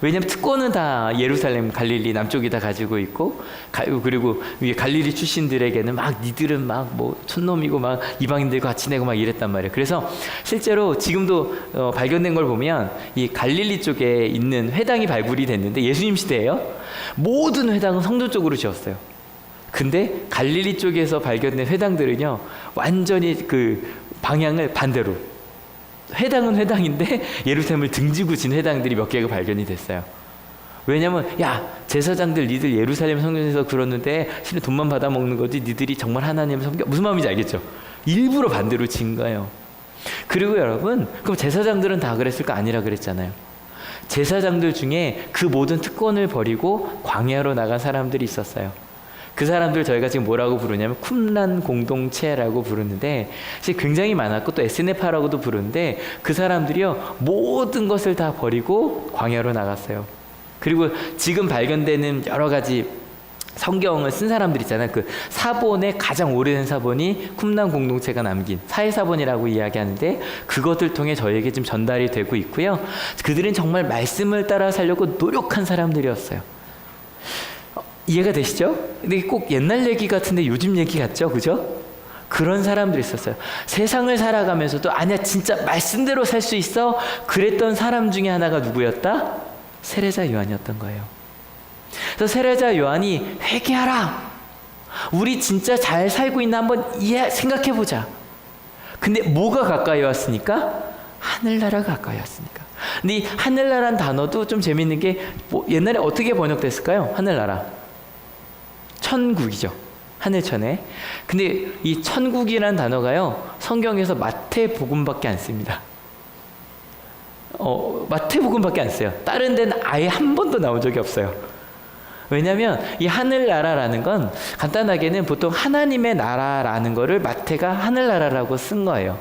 왜냐면 특권은 다 예루살렘, 갈릴리 남쪽이 다 가지고 있고, 그리고 위에 갈릴리 출신들에게는 막 니들은 막 뭐 촌놈이고 막 이방인들과 같이 내고 막 이랬단 말이에요. 그래서 실제로 지금도 발견된 걸 보면 이 갈릴리 쪽에 있는 회당이 발굴이 됐는데 예수님 시대예요. 모든 회당은 성전 쪽으로 지었어요. 근데 갈릴리 쪽에서 발견된 회당들은요, 완전히 그 방향을 반대로, 회당은 회당인데 예루살렘을 등지고 진 회당들이 몇 개가 발견이 됐어요. 왜냐면 야, 제사장들 니들 예루살렘 성전에서 그러는데 실은 돈만 받아 먹는 거지, 니들이 정말 하나님을 섬겨, 무슨 마음인지 알겠죠? 일부러 반대로 진 거예요. 그리고 여러분, 그럼 제사장들은 다 그랬을까? 아니라 그랬잖아요. 제사장들 중에 그 모든 특권을 버리고 광야로 나간 사람들이 있었어요. 그 사람들 저희가 지금 뭐라고 부르냐면 쿰란 공동체라고 부르는데, 사실 굉장히 많았고 또 에스네파라고도 부르는데, 그 사람들이요 모든 것을 다 버리고 광야로 나갔어요. 그리고 지금 발견되는 여러 가지 성경을 쓴 사람들 있잖아요. 그 사본의 가장 오래된 사본이 쿰란 공동체가 남긴 사회사본이라고 이야기하는데, 그것들 통해 저희에게 지금 전달이 되고 있고요. 그들은 정말 말씀을 따라 살려고 노력한 사람들이었어요. 이해가 되시죠? 근데 꼭 옛날 얘기 같은데 요즘 얘기 같죠? 그죠? 그런 사람들이 있었어요. 세상을 살아가면서도 아니야 진짜 말씀대로 살 수 있어, 그랬던 사람 중에 하나가 누구였다? 세례자 요한이었던 거예요. 그래서 세례자 요한이 회개하라, 우리 진짜 잘 살고 있나 한번 생각해보자. 근데 뭐가 가까이 왔으니까? 하늘나라가 가까이 왔으니까. 근데 이 하늘나라는 단어도 좀 재밌는 게, 뭐 옛날에 어떻게 번역됐을까요? 하늘나라, 천국이죠. 하늘천에. 근데 이 천국이라는 단어가요, 성경에서 마태복음밖에 안 씁니다. 마태복음밖에 안 써요. 다른 데는 아예 한 번도 나온 적이 없어요. 왜냐하면 이 하늘나라라는 건 간단하게는 보통 하나님의 나라라는 거를 마태가 하늘나라라고 쓴 거예요.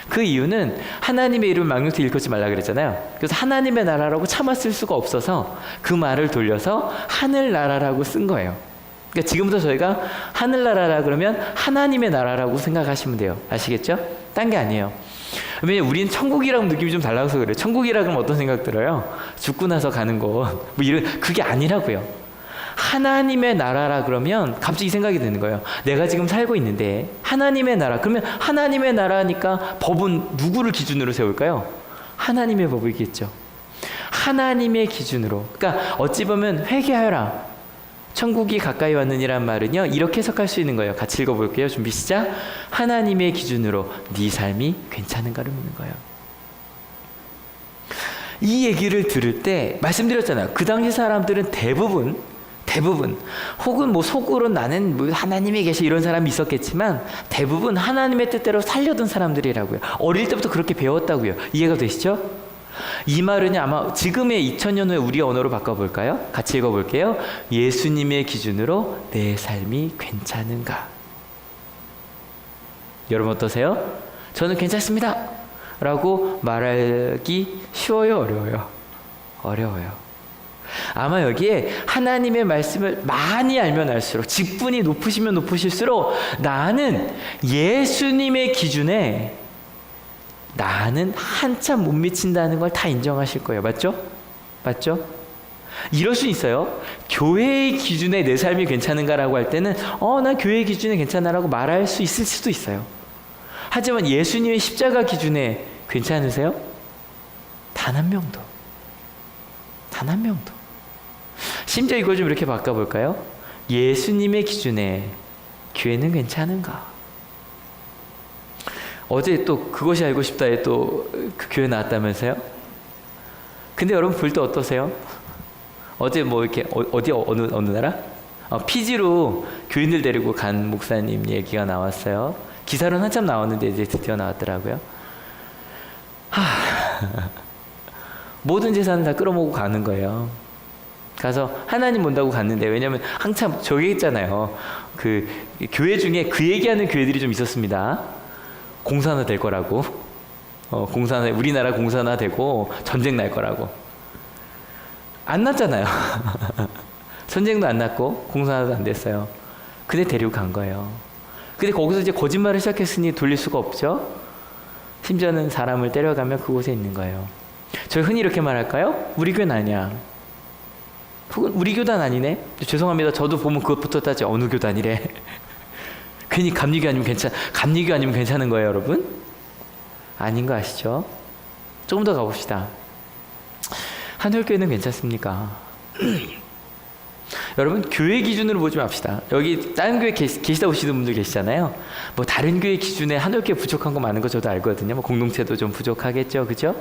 그 이유는 하나님의 이름을 망령되이 일컫지 말라 그랬잖아요. 그래서 하나님의 나라라고 차마 쓸 수가 없어서 그 말을 돌려서 하늘나라라고 쓴 거예요. 그러니까 지금부터 저희가 하늘나라라 그러면 하나님의 나라라고 생각하시면 돼요. 아시겠죠? 딴 게 아니에요. 왜냐면 우리는 천국이라고 느낌이 좀 달라서 그래요. 천국이라 그러면 어떤 생각 들어요? 죽고 나서 가는 거, 뭐 이런, 그게 아니라고요. 하나님의 나라라 그러면 갑자기 생각이 드는 거예요. 내가 지금 살고 있는데 하나님의 나라, 그러면 하나님의 나라니까 법은 누구를 기준으로 세울까요? 하나님의 법이겠죠. 하나님의 기준으로. 그러니까 어찌 보면 회개하여라, 천국이 가까이 왔느니란 말은요, 이렇게 해석할 수 있는 거예요. 같이 읽어볼게요. 준비 시작. 하나님의 기준으로 네 삶이 괜찮은가를 묻는 거예요. 이 얘기를 들을 때 말씀드렸잖아요. 그 당시 사람들은 대부분 혹은 뭐 속으로 나는 뭐 하나님이 계시 이런 사람이 있었겠지만 대부분 하나님의 뜻대로 살려던 사람들이라고요. 어릴 때부터 그렇게 배웠다고요. 이해가 되시죠? 이 말은 아마 지금의 2000년 후에 우리 언어로 바꿔볼까요? 같이 읽어볼게요. 예수님의 기준으로 내 삶이 괜찮은가? 여러분 어떠세요? 저는 괜찮습니다 라고 말하기 쉬워요? 어려워요? 어려워요. 아마 여기에 하나님의 말씀을 많이 알면 알수록, 직분이 높으시면 높으실수록 나는 예수님의 기준에 나는 한참 못 미친다는 걸 다 인정하실 거예요. 맞죠? 맞죠? 이럴 수 있어요. 교회의 기준에 내 삶이 괜찮은가라고 할 때는 난 교회의 기준에 괜찮아라고 말할 수 있을 수도 있어요. 하지만 예수님의 십자가 기준에 괜찮으세요? 단 한 명도. 단 한 명도. 심지어 이걸 좀 이렇게 바꿔볼까요? 예수님의 기준에 교회는 괜찮은가? 어제 또 그것이 알고 싶다에 또 그 교회 나왔다면서요? 근데 여러분 볼 때 어떠세요? 어제 뭐 이렇게 어느 나라? 피지로 교인들 데리고 간 목사님 얘기가 나왔어요. 기사로는 한참 나왔는데 이제 드디어 나왔더라고요. 모든 재산을 다 끌어모으고 가는 거예요. 가서 하나님 본다고 갔는데, 왜냐면 한참 저기 있잖아요. 그 교회 중에 그 얘기하는 교회들이 좀 있었습니다. 공산화 될 거라고. 우리나라 공산화 되고 전쟁 날 거라고. 안 났잖아요. 전쟁도 안 났고 공산화도 안 됐어요. 근데 데리고 간 거예요. 근데 거기서 이제 거짓말을 시작했으니 돌릴 수가 없죠. 심지어는 사람을 데려가며 그곳에 있는 거예요. 저희 흔히 이렇게 말할까요? 우리 교회는 아니야. 혹은 우리 교단 아니네? 죄송합니다. 저도 보면 그것부터 따지 어느 교단이래. 괜히 감리교 아니면 괜찮은 거예요, 여러분? 아닌 거 아시죠? 조금 더 가봅시다. 한올교회는 괜찮습니까? 여러분, 교회 기준으로 보지 맙시다. 여기 다른 교회 계시다 오시는 분들 계시잖아요. 뭐 다른 교회 기준에 한올교회 부족한 거 많은 거 저도 알거든요. 뭐 공동체도 좀 부족하겠죠, 그죠?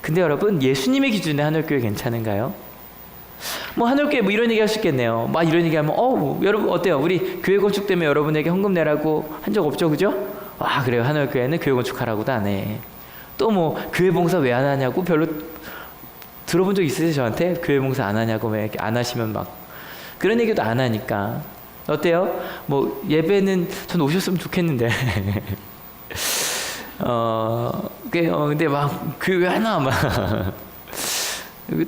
근데 여러분, 예수님의 기준에 한올교회 괜찮은가요? 뭐 한올교회 뭐 이런 얘기 할 수 있겠네요. 막 이런 얘기하면 여러분 어때요? 우리 교회 건축 때문에 여러분에게 헌금 내라고 한 적 없죠, 그죠? 아 그래요. 한올교회는 교회 건축하라고도 안 해. 또 뭐 교회 봉사 왜 안 하냐고 별로 들어본 적 있으세요? 저한테 교회 봉사 안 하냐고 왜 안 하시면 막 그런 얘기도 안 하니까 어때요? 뭐 예배는 전 오셨으면 좋겠는데 근데 막 교회 하나 막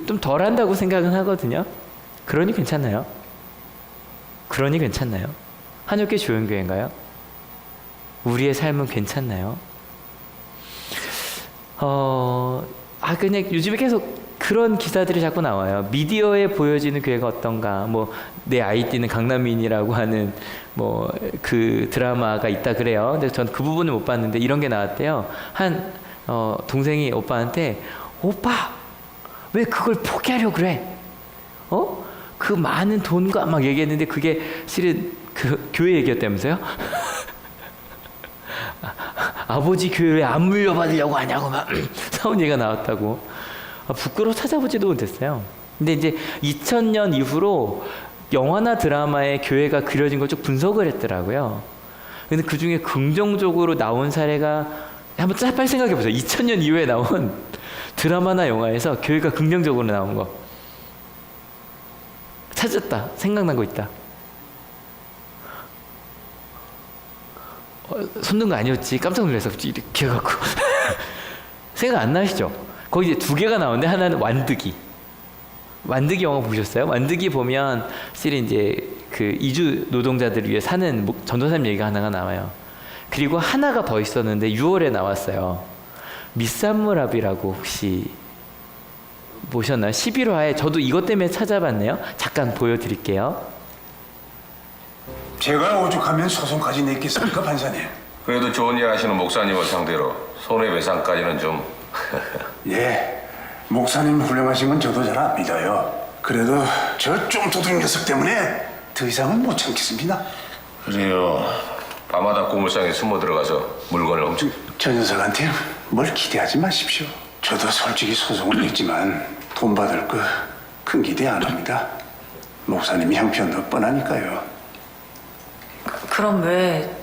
좀 덜 한다고 생각은 하거든요. 그러니 괜찮나요? 한옥교 조용교회인가요? 우리의 삶은 괜찮나요? 그냥 요즘에 계속 그런 기사들이 자꾸 나와요. 미디어에 보여지는 교회가 어떤가? 뭐 내 아이띠는 강남인이라고 하는 뭐 그 드라마가 있다 그래요. 근데 전 그 부분을 못 봤는데 이런 게 나왔대요. 한 동생이 오빠한테 오빠 왜 그걸 포기하려고 그래? 그 많은 돈과 막 얘기했는데 그게 실은 그 교회 얘기였다면서요? 아버지 교회에 안 물려받으려고 하냐고 막 싸운 얘기가 나왔다고. 부끄러워 찾아보지도 못했어요. 근데 이제 2000년 이후로 영화나 드라마에 교회가 그려진 걸 쭉 분석을 했더라고요. 근데 그 중에 긍정적으로 나온 사례가 한번 빨리 생각해 보세요. 2000년 이후에 나온 드라마나 영화에서 교회가 긍정적으로 나온 거 찾았다. 생각난 거 있다. 손든 거 아니었지. 깜짝 놀라서 이렇게 해갖고 생각 안 나시죠? 거기 이제 두 개가 나오는데 하나는 완득이 영화 보셨어요? 완득이 보면 실은 이제 그 이주 노동자들을 위해 사는 전도사님 얘기가 하나가 나와요. 그리고 하나가 더 있었는데 6월에 나왔어요. 미산무랍이라고 혹시 보셨나요? 11화에 저도 이것 때문에 찾아봤네요. 잠깐 보여드릴게요. 제가 오죽하면 소송까지 냈겠습니까, 판사님? 그래도 좋은 일 하시는 목사님을 상대로 손해배상까지는 좀... 예, 목사님 훌륭하신 건 저도 잘 압니다요. 그래도 저 쫌도둑 녀석 때문에 더 이상은 못 참겠습니다. 그래요. 밤마다 고물상에 숨어 들어가서 물건을 훔쳐... 저 녀석한테 뭘 기대하지 마십시오. 저도 솔직히 소송을 냈지만 돈 받을 거 큰 기대 안 합니다. 목사님이 형편도 뻔하니까요. 그럼 왜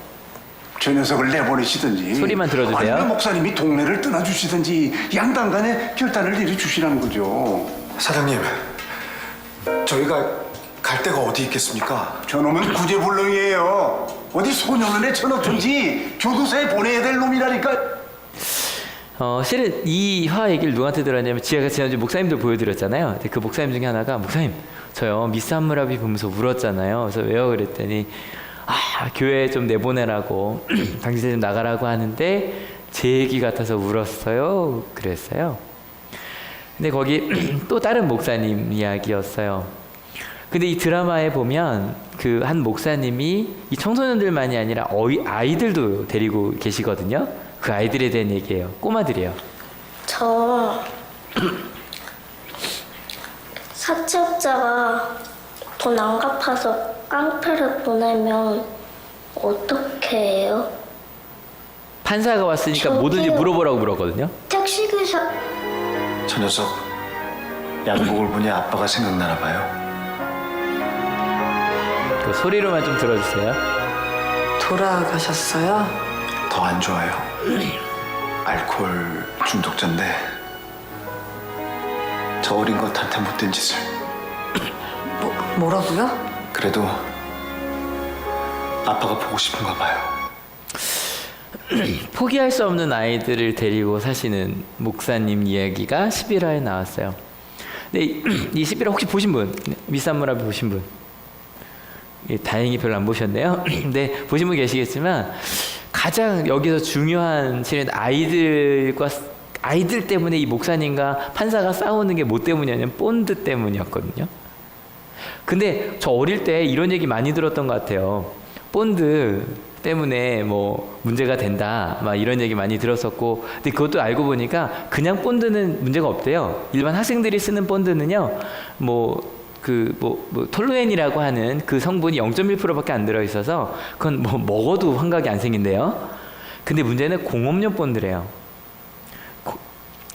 저 녀석을 내보내시든지 소리만 들어주세요. 아니면 목사님이 동네를 떠나주시든지 양당 간에 결단을 내려주시라는 거죠. 사장님, 저희가 갈 데가 어디 있겠습니까? 저놈은 구제불능이에요. 어디 소년원에 쳐넣든지 교도소에 보내야 될 놈이라니까. 실은 이 화 얘기를 누구한테 들었냐면 제가 지난주 목사님들 보여드렸잖아요. 근데 그 목사님 중에 하나가 목사님 저요 미산무랍이 보면서 울었잖아요. 그래서 왜요? 그랬더니 교회 좀 내보내라고 당신들 좀 나가라고 하는데 제 얘기 같아서 울었어요. 그랬어요. 근데 거기 또 다른 목사님 이야기였어요. 근데 이 드라마에 보면 그 한 목사님이 이 청소년들만이 아니라 아이들도 데리고 계시거든요. 그 아이들에 대한 얘기예요. 꼬마들이에요. 저 사채업자가 돈 안 갚아서 깡패를 보내면 어떻게 해요? 판사가 왔으니까 저기요. 뭐든지 물어보라고 물었거든요. 택시기사 저 녀석 양복을 보니 아빠가 생각나나 봐요. 그 소리로만 좀 들어주세요. 돌아가셨어요? 더 안 좋아요. 알코올 중독자인데 저 어린 것한테 못된 짓을. 뭐라고요? 그래도 아빠가 보고 싶은가 봐요. 포기할 수 없는 아이들을 데리고 사시는 목사님 이야기가 11화에 나왔어요. 근데 이 11화 혹시 보신 분? 미산무랍이 보신 분? 다행히 별로 안 보셨네요. 근데 보신 분 계시겠지만 가장 여기서 중요한 실은 아이들 때문에 이 목사님과 판사가 싸우는 게 뭐 때문이냐면 본드 때문이었거든요. 근데 저 어릴 때 이런 얘기 많이 들었던 것 같아요. 본드 때문에 뭐 문제가 된다 막 이런 얘기 많이 들었었고, 근데 그것도 알고 보니까 그냥 본드는 문제가 없대요. 일반 학생들이 쓰는 본드는요 톨루엔이라고 하는 그 성분이 0.1%밖에 안 들어있어서 그건 뭐 먹어도 환각이 안 생긴대요. 근데 문제는 공업용 본드래요.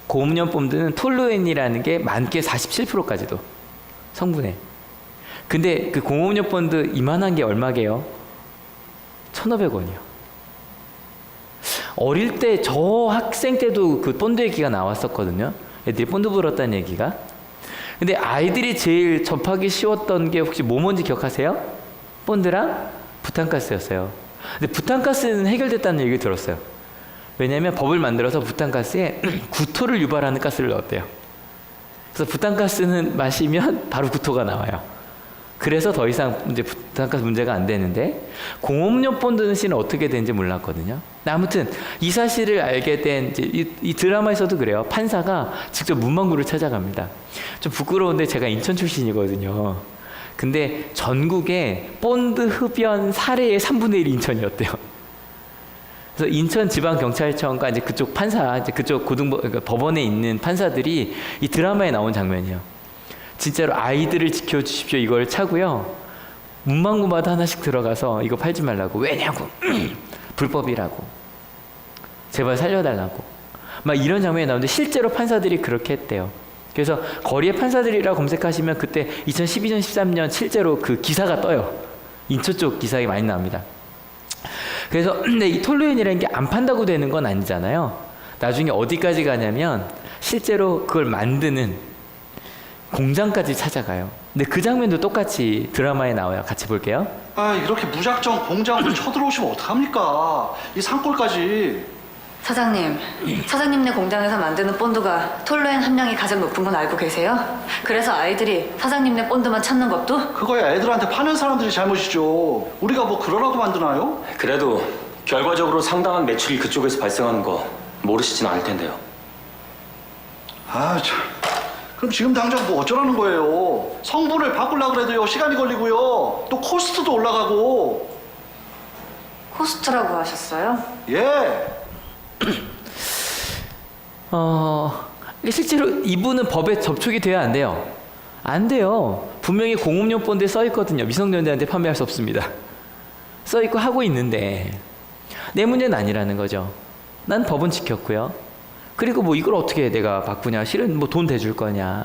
공업용 본드는 톨루엔이라는 게 많게 47%까지도 성분에. 근데 그 공업용 본드 이만한 게 얼마게요? 1,500원이요. 어릴 때 저 학생 때도 그 본드 얘기가 나왔었거든요. 애들이 본드 불었다는 얘기가. 근데 아이들이 제일 접하기 쉬웠던 게 혹시 뭐 뭔지 기억하세요? 본드랑 부탄가스였어요. 근데 부탄가스는 해결됐다는 얘기 들었어요. 왜냐하면 법을 만들어서 부탄가스에 구토를 유발하는 가스를 넣었대요. 그래서 부탄가스는 마시면 바로 구토가 나와요. 그래서 더 이상 이제 부탄가스 문제가 안 되는데, 공업용 본드는 씨는 어떻게 되는지 몰랐거든요. 아무튼 이 사실을 알게 된 이제 이 드라마에서도 그래요. 판사가 직접 문방구를 찾아갑니다. 좀 부끄러운데 제가 인천 출신이거든요. 근데 전국에 본드 흡연 사례의 3분의 1이 인천이었대요. 그래서 인천 지방경찰청과 이제 그쪽 판사, 이제 그쪽 그러니까 법원에 있는 판사들이 이 드라마에 나온 장면이에요. 진짜로 아이들을 지켜주십시오 이걸 차고요, 문방구마다 하나씩 들어가서 이거 팔지 말라고. 왜냐고. 불법이라고. 제발 살려달라고. 막 이런 장면이 나오는데 실제로 판사들이 그렇게 했대요. 그래서 거리의 판사들이라고 검색하시면 그때 2012년 13년 실제로 그 기사가 떠요. 인천 쪽 기사가 많이 나옵니다. 그래서 근데 이 톨루엔이라는 게 안 판다고 되는 건 아니잖아요. 나중에 어디까지 가냐면 실제로 그걸 만드는 공장까지 찾아가요. 근데 그 장면도 똑같이 드라마에 나와요. 같이 볼게요. 아, 이렇게 무작정 공장으로 쳐들어오시면 어떡합니까? 이 산골까지. 사장님, 사장님네 공장에서 만드는 본드가 톨루엔 함량이 가장 높은 건 알고 계세요? 그래서 아이들이 사장님네 본드만 찾는 것도? 그거야 애들한테 파는 사람들이 잘못이죠. 우리가 뭐 그러라고 만드나요? 그래도 결과적으로 상당한 매출이 그쪽에서 발생하는 거 모르시진 않을 텐데요. 아, 참. 그럼 지금 당장 뭐 어쩌라는 거예요? 성분을 바꾸려고 그래도요, 시간이 걸리고요. 또 코스트도 올라가고. 코스트라고 하셨어요? 예. 실제로 이분은 법에 접촉이 돼야 안 돼요. 안 돼요. 분명히 공업용 본드에 써 있거든요. 미성년자한테 판매할 수 없습니다. 써 있고 하고 있는데 내 문제는 아니라는 거죠. 난 법은 지켰고요. 그리고 뭐 이걸 어떻게 내가 바꾸냐. 실은 뭐 돈 대줄 거냐.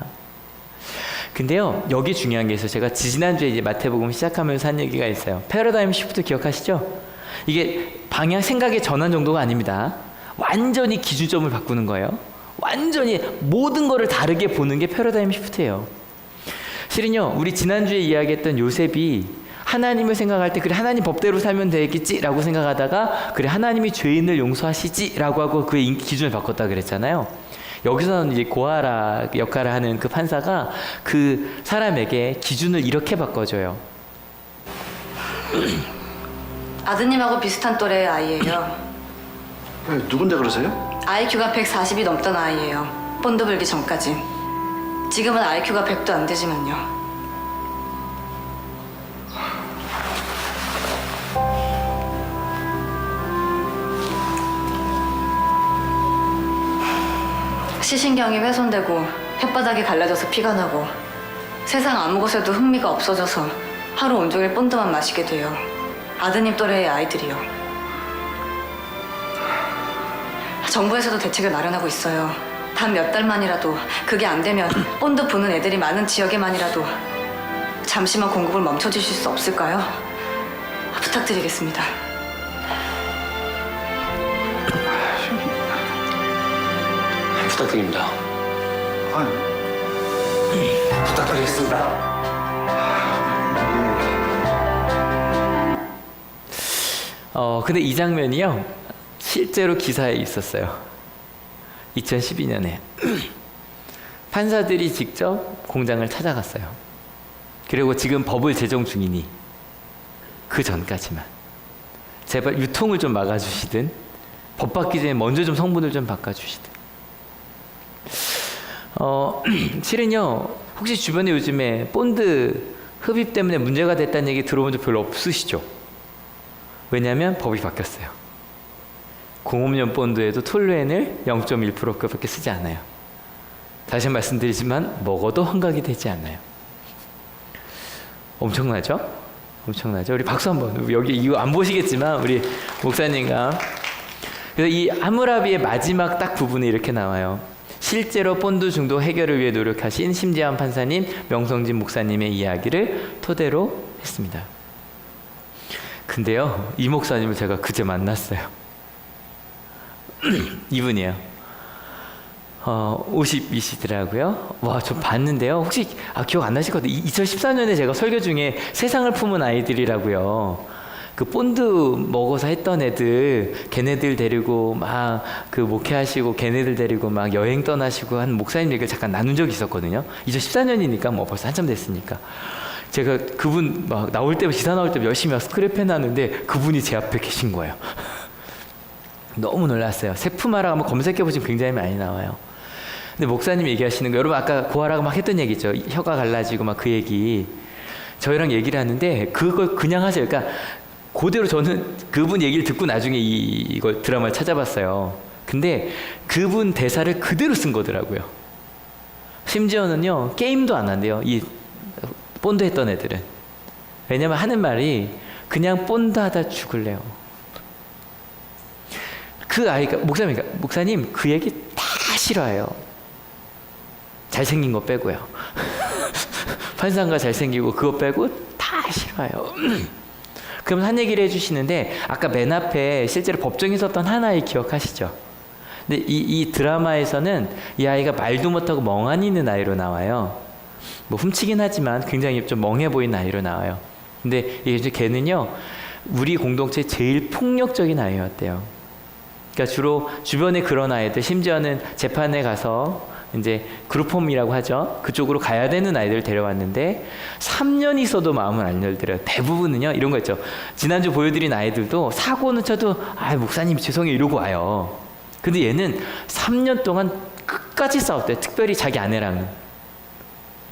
근데요, 여기 중요한 게 있어요. 제가 지난주에 이제 마태복음 시작하면서 한 얘기가 있어요. 패러다임 시프트 기억하시죠? 이게 방향 생각의 전환 정도가 아닙니다. 완전히 기준점을 바꾸는 거예요. 완전히 모든 거를 다르게 보는 게 패러다임 시프트예요. 실은요, 우리 지난주에 이야기했던 요셉이 하나님을 생각할 때 그래 하나님 법대로 살면 되겠지라고 생각하다가 그래 하나님이 죄인을 용서하시지라고 하고 그의 기준을 바꿨다 그랬잖아요. 여기서는 이제 고아라 역할을 하는 그 판사가 그 사람에게 기준을 이렇게 바꿔줘요. 아드님하고 비슷한 또래의 아이예요. 누군데 그러세요? IQ가 140이 넘던 아이예요. 본드 불기 전까지. 지금은 IQ가 100도 안 되지만요. 시신경이 훼손되고 혓바닥이 갈라져서 피가 나고 세상 아무 곳에도 흥미가 없어져서 하루 온종일 본드만 마시게 돼요. 아드님 또래의 아이들이요. 정부에서도 대책을 마련하고 있어요. 단 몇 달만이라도 그게 안 되면 본드 부는 애들이 많은 지역에만이라도 잠시만 공급을 멈춰주실 수 없을까요? 부탁드리겠습니다. 부탁드립니다. 부탁드리겠습니다. 근데 이 장면이요, 실제로 기사에 있었어요. 2012년에 판사들이 직접 공장을 찾아갔어요. 그리고 지금 법을 제정 중이니 그 전까지만. 제발 유통을 좀 막아주시든 법 받기 전에 먼저 좀 성분을 좀 바꿔주시든. 실은요, 혹시 주변에 요즘에 본드 흡입 때문에 문제가 됐다는 얘기 들어본 적 별로 없으시죠? 왜냐하면 법이 바뀌었어요. 공업용 본드에도 톨루엔을 0.1%밖에 쓰지 않아요. 다시 말씀드리지만 먹어도 환각이 되지 않아요. 엄청나죠? 엄청나죠? 우리 박수 한번. 여기 이거 안 보시겠지만 우리 목사님과. 그래서 이 함무라비의 마지막 딱 부분이 이렇게 나와요. 실제로 본드 중독 해결을 위해 노력하신 심재환 판사님, 명성진 목사님의 이야기를 토대로 했습니다. 근데요, 이 목사님을 제가 그제 만났어요. 이분이에요. 52시더라고요. 와, 저 봤는데요. 혹시 기억 안 나실 것 같아요. 2014년에 제가 설교 중에 세상을 품은 아이들이라고요. 그 본드 먹어서 했던 애들, 걔네들 데리고 막 그 목회하시고 걔네들 데리고 막 여행 떠나시고 한 목사님 얘기를 잠깐 나눈 적이 있었거든요. 2014년이니까 뭐 벌써 한참 됐으니까. 제가 그분 막 나올 때, 기사 나올 때 열심히 막 스크랩 해놨는데 그분이 제 앞에 계신 거예요. 너무 놀랐어요. 세푸마라 한번 검색해보시면 굉장히 많이 나와요. 근데 목사님 얘기하시는 거, 여러분 아까 고아라가 막 했던 얘기 있죠. 혀가 갈라지고 막 그 얘기. 저희랑 얘기를 하는데 그걸 그냥 하세요. 그러니까 그대로 저는 그분 얘기를 듣고 나중에 이걸 드라마를 찾아봤어요. 근데 그분 대사를 그대로 쓴 거더라고요. 심지어는요, 게임도 안 한대요. 이 본드 했던 애들은. 왜냐면 하는 말이 그냥 본드 하다 죽을래요. 그 아이가, 목사님 그 얘기 다 싫어해요. 잘생긴 거 빼고요. 판사가 잘생기고 그거 빼고 다 싫어해요. 그럼 한 얘기를 해주시는데, 아까 맨 앞에 실제로 법정에 있었던 한 아이 기억하시죠? 근데 이 드라마에서는 이 아이가 말도 못하고 멍하니 있는 아이로 나와요. 뭐 훔치긴 하지만 굉장히 좀 멍해 보이는 아이로 나와요. 근데 이제 걔는요, 우리 공동체 제일 폭력적인 아이였대요. 그러니까 주로 주변에 그런 아이들, 심지어는 재판에 가서 이제 그룹홈이라고 하죠. 그쪽으로 가야 되는 아이들 데려왔는데 3년 있어도 마음을 안 열더래요. 대부분은요, 이런 거 있죠. 지난주 보여드린 아이들도 사고는 쳐도 목사님 죄송해요 이러고 와요. 근데 얘는 3년 동안 끝까지 싸웠대요. 특별히 자기 아내랑은.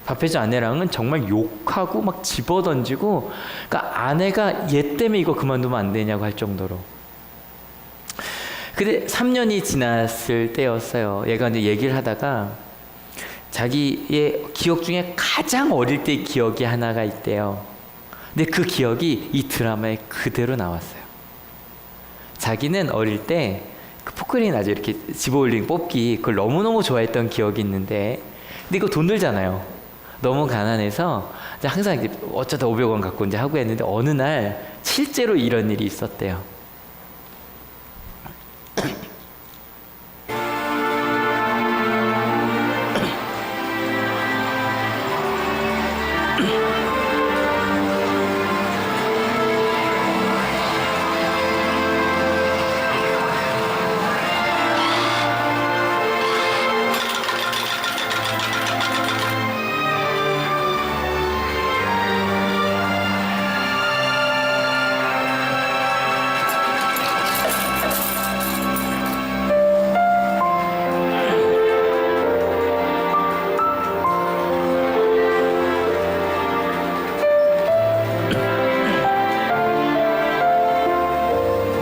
밥해준 아내랑은 정말 욕하고 막 집어던지고, 그러니까 아내가 얘 때문에 이거 그만두면 안 되냐고 할 정도로. 근데 3년이 지났을 때였어요. 얘가 이제 얘기를 하다가 자기의 기억 중에 가장 어릴 때의 기억이 하나가 있대요. 근데 그 기억이 이 드라마에 그대로 나왔어요. 자기는 어릴 때 그 포크레인 아주 이렇게 집어올린 뽑기, 그걸 너무너무 좋아했던 기억이 있는데, 근데 이거 돈 들잖아요. 너무 가난해서 항상 이제 어쩌다 500원 갖고 이제 하고 했는데, 어느 날 실제로 이런 일이 있었대요.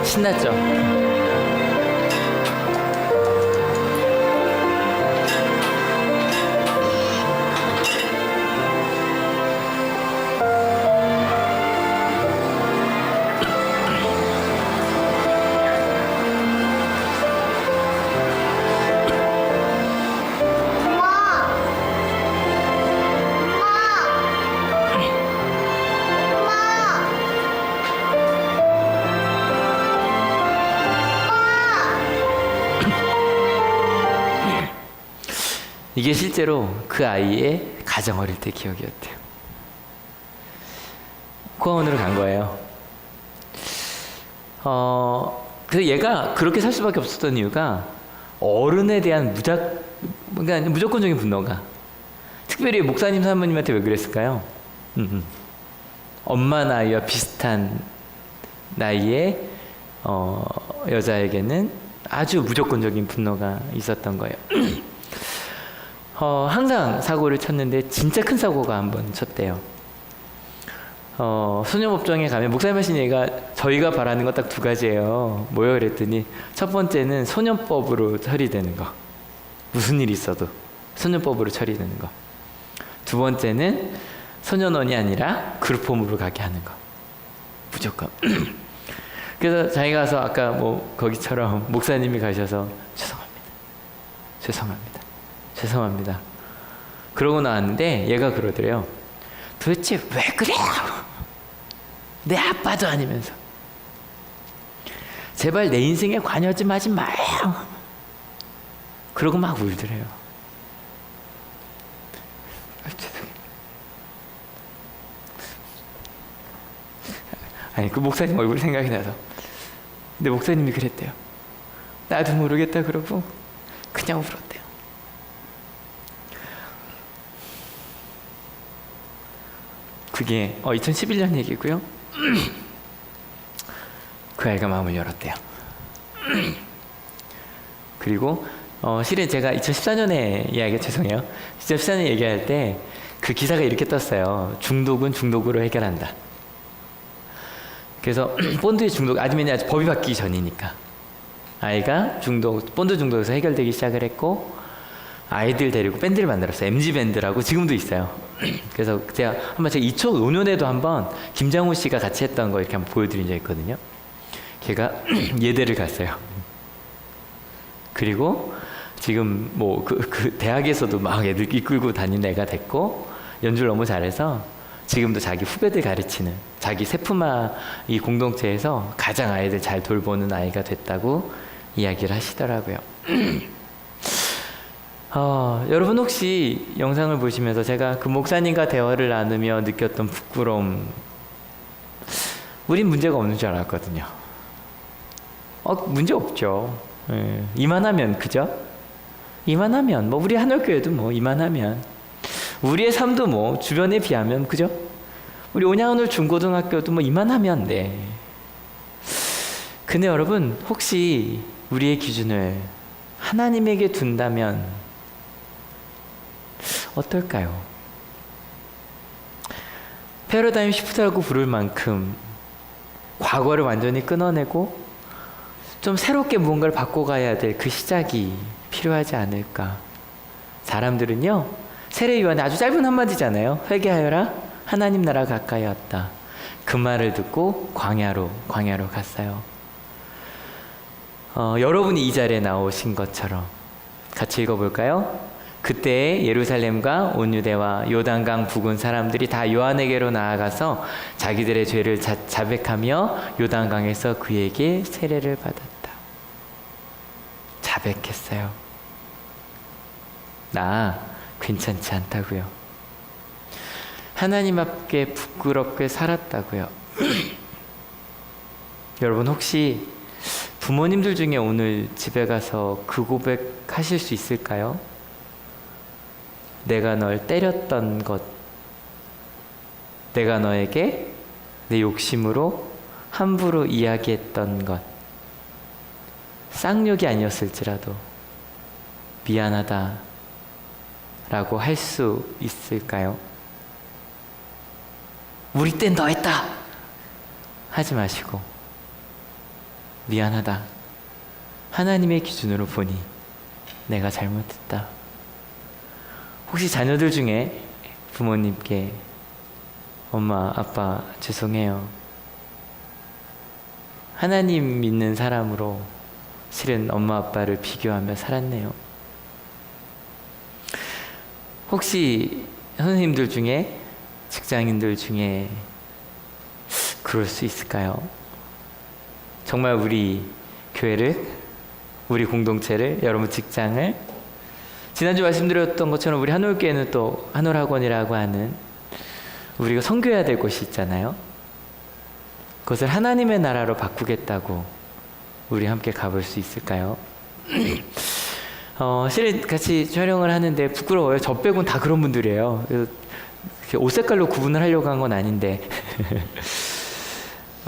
신났죠? 이게 실제로 그 아이의 가장 어릴 때 기억이었대요. 고아원으로 간 거예요. 그래서 얘가 그렇게 살 수밖에 없었던 이유가 어른에 대한 그러니까 무조건적인 분노가. 특별히 목사님 사모님한테 왜 그랬을까요? 엄마 나이와 비슷한 나이의 여자에게는 아주 무조건적인 분노가 있었던 거예요. 항상 사고를 쳤는데 진짜 큰 사고가 한 번 쳤대요. 소년법정에 가면 목사님 하신 얘기가 저희가 바라는 거 딱 두 가지예요. 뭐요? 그랬더니 첫 번째는 소년법으로 처리되는 거. 무슨 일이 있어도 소년법으로 처리되는 거. 두 번째는 소년원이 아니라 그룹홈으로 가게 하는 거. 무조건. 그래서 자기가 가서 아까 뭐 거기처럼 목사님이 가셔서 죄송합니다. 그러고 나왔는데 얘가 그러더래요. 도대체 왜 그래요? 내 아빠도 아니면서. 제발 내 인생에 관여 좀 하지 마요. 그러고 막 울더래요. 아니 그 목사님 얼굴 생각이 나서. 근데 목사님이 그랬대요. 나도 모르겠다 그러고 그냥 울었대요. 그게 2011년 얘기고요. 그 아이가 마음을 열었대요. 그리고 실은 제가 2014년에 이야기 죄송해요. 2014년에 얘기할 때 그 기사가 이렇게 떴어요. 중독은 중독으로 해결한다. 그래서 본드의 중독 아니면 법이 바뀌기 전이니까 아이가 본드 중독에서 해결되기 시작을 했고 아이들 데리고 밴드를 만들었어요. MG 밴드라고 지금도 있어요. 그래서 제가 2005년에도 한번 김장훈 씨가 같이 했던 거 이렇게 한번 보여드린 적이 있거든요. 걔가 예대를 갔어요. 그리고 지금 뭐 그 대학에서도 막 애들 이끌고 다니는 애가 됐고 연주를 너무 잘해서 지금도 자기 후배들 가르치는 자기 세프마 이 공동체에서 가장 아이들 잘 돌보는 아이가 됐다고 이야기를 하시더라고요. 여러분 혹시 영상을 보시면서 제가 그 목사님과 대화를 나누며 느꼈던 부끄러움, 우린 문제가 없는 줄 알았거든요. 문제 없죠. 이만하면 그죠? 이만하면 뭐 우리 한올교회도 뭐 이만하면 우리의 삶도 뭐 주변에 비하면 그죠? 우리 온양한올 중고등학교도 뭐 이만하면 네. 근데 여러분 혹시 우리의 기준을 하나님에게 둔다면 어떨까요? 패러다임 시프트라고 부를 만큼 과거를 완전히 끊어내고 좀 새롭게 무언가를 바꿔가야 될 그 시작이 필요하지 않을까. 사람들은요 세례 요한의 아주 짧은 한마디잖아요. 회개하여라 하나님 나라 가까이 왔다. 그 말을 듣고 광야로 갔어요. 여러분이 이 자리에 나오신 것처럼 같이 읽어볼까요? 그때 예루살렘과 온 유대와 요단강 부근 사람들이 다 요한에게로 나아가서 자기들의 죄를 자백하며 요단강에서 그에게 세례를 받았다. 자백했어요. 나 괜찮지 않다고요. 하나님 앞에 부끄럽게 살았다고요. 여러분 혹시 부모님들 중에 오늘 집에 가서 그 고백 하실 수 있을까요? 내가 널 때렸던 것, 내가 너에게 내 욕심으로 함부로 이야기했던 것, 쌍욕이 아니었을지라도 미안하다 라고 할 수 있을까요? 우리 땐 너했다 하지 마시고 미안하다, 하나님의 기준으로 보니 내가 잘못했다. 혹시 자녀들 중에 부모님께 엄마 아빠 죄송해요, 하나님 믿는 사람으로 실은 엄마 아빠를 비교하며 살았네요. 혹시 선생님들 중에 직장인들 중에 그럴 수 있을까요? 정말 우리 교회를, 우리 공동체를, 여러분 직장을, 지난주 말씀드렸던 것처럼 우리 한올교회는 또 한올학원이라고 하는 우리가 선교해야 될 곳이 있잖아요. 그것을 하나님의 나라로 바꾸겠다고 우리 함께 가볼 수 있을까요? 실은 같이 촬영을 하는데 부끄러워요. 저 빼고는 다 그런 분들이에요. 그래서 옷 색깔로 구분을 하려고 한 건 아닌데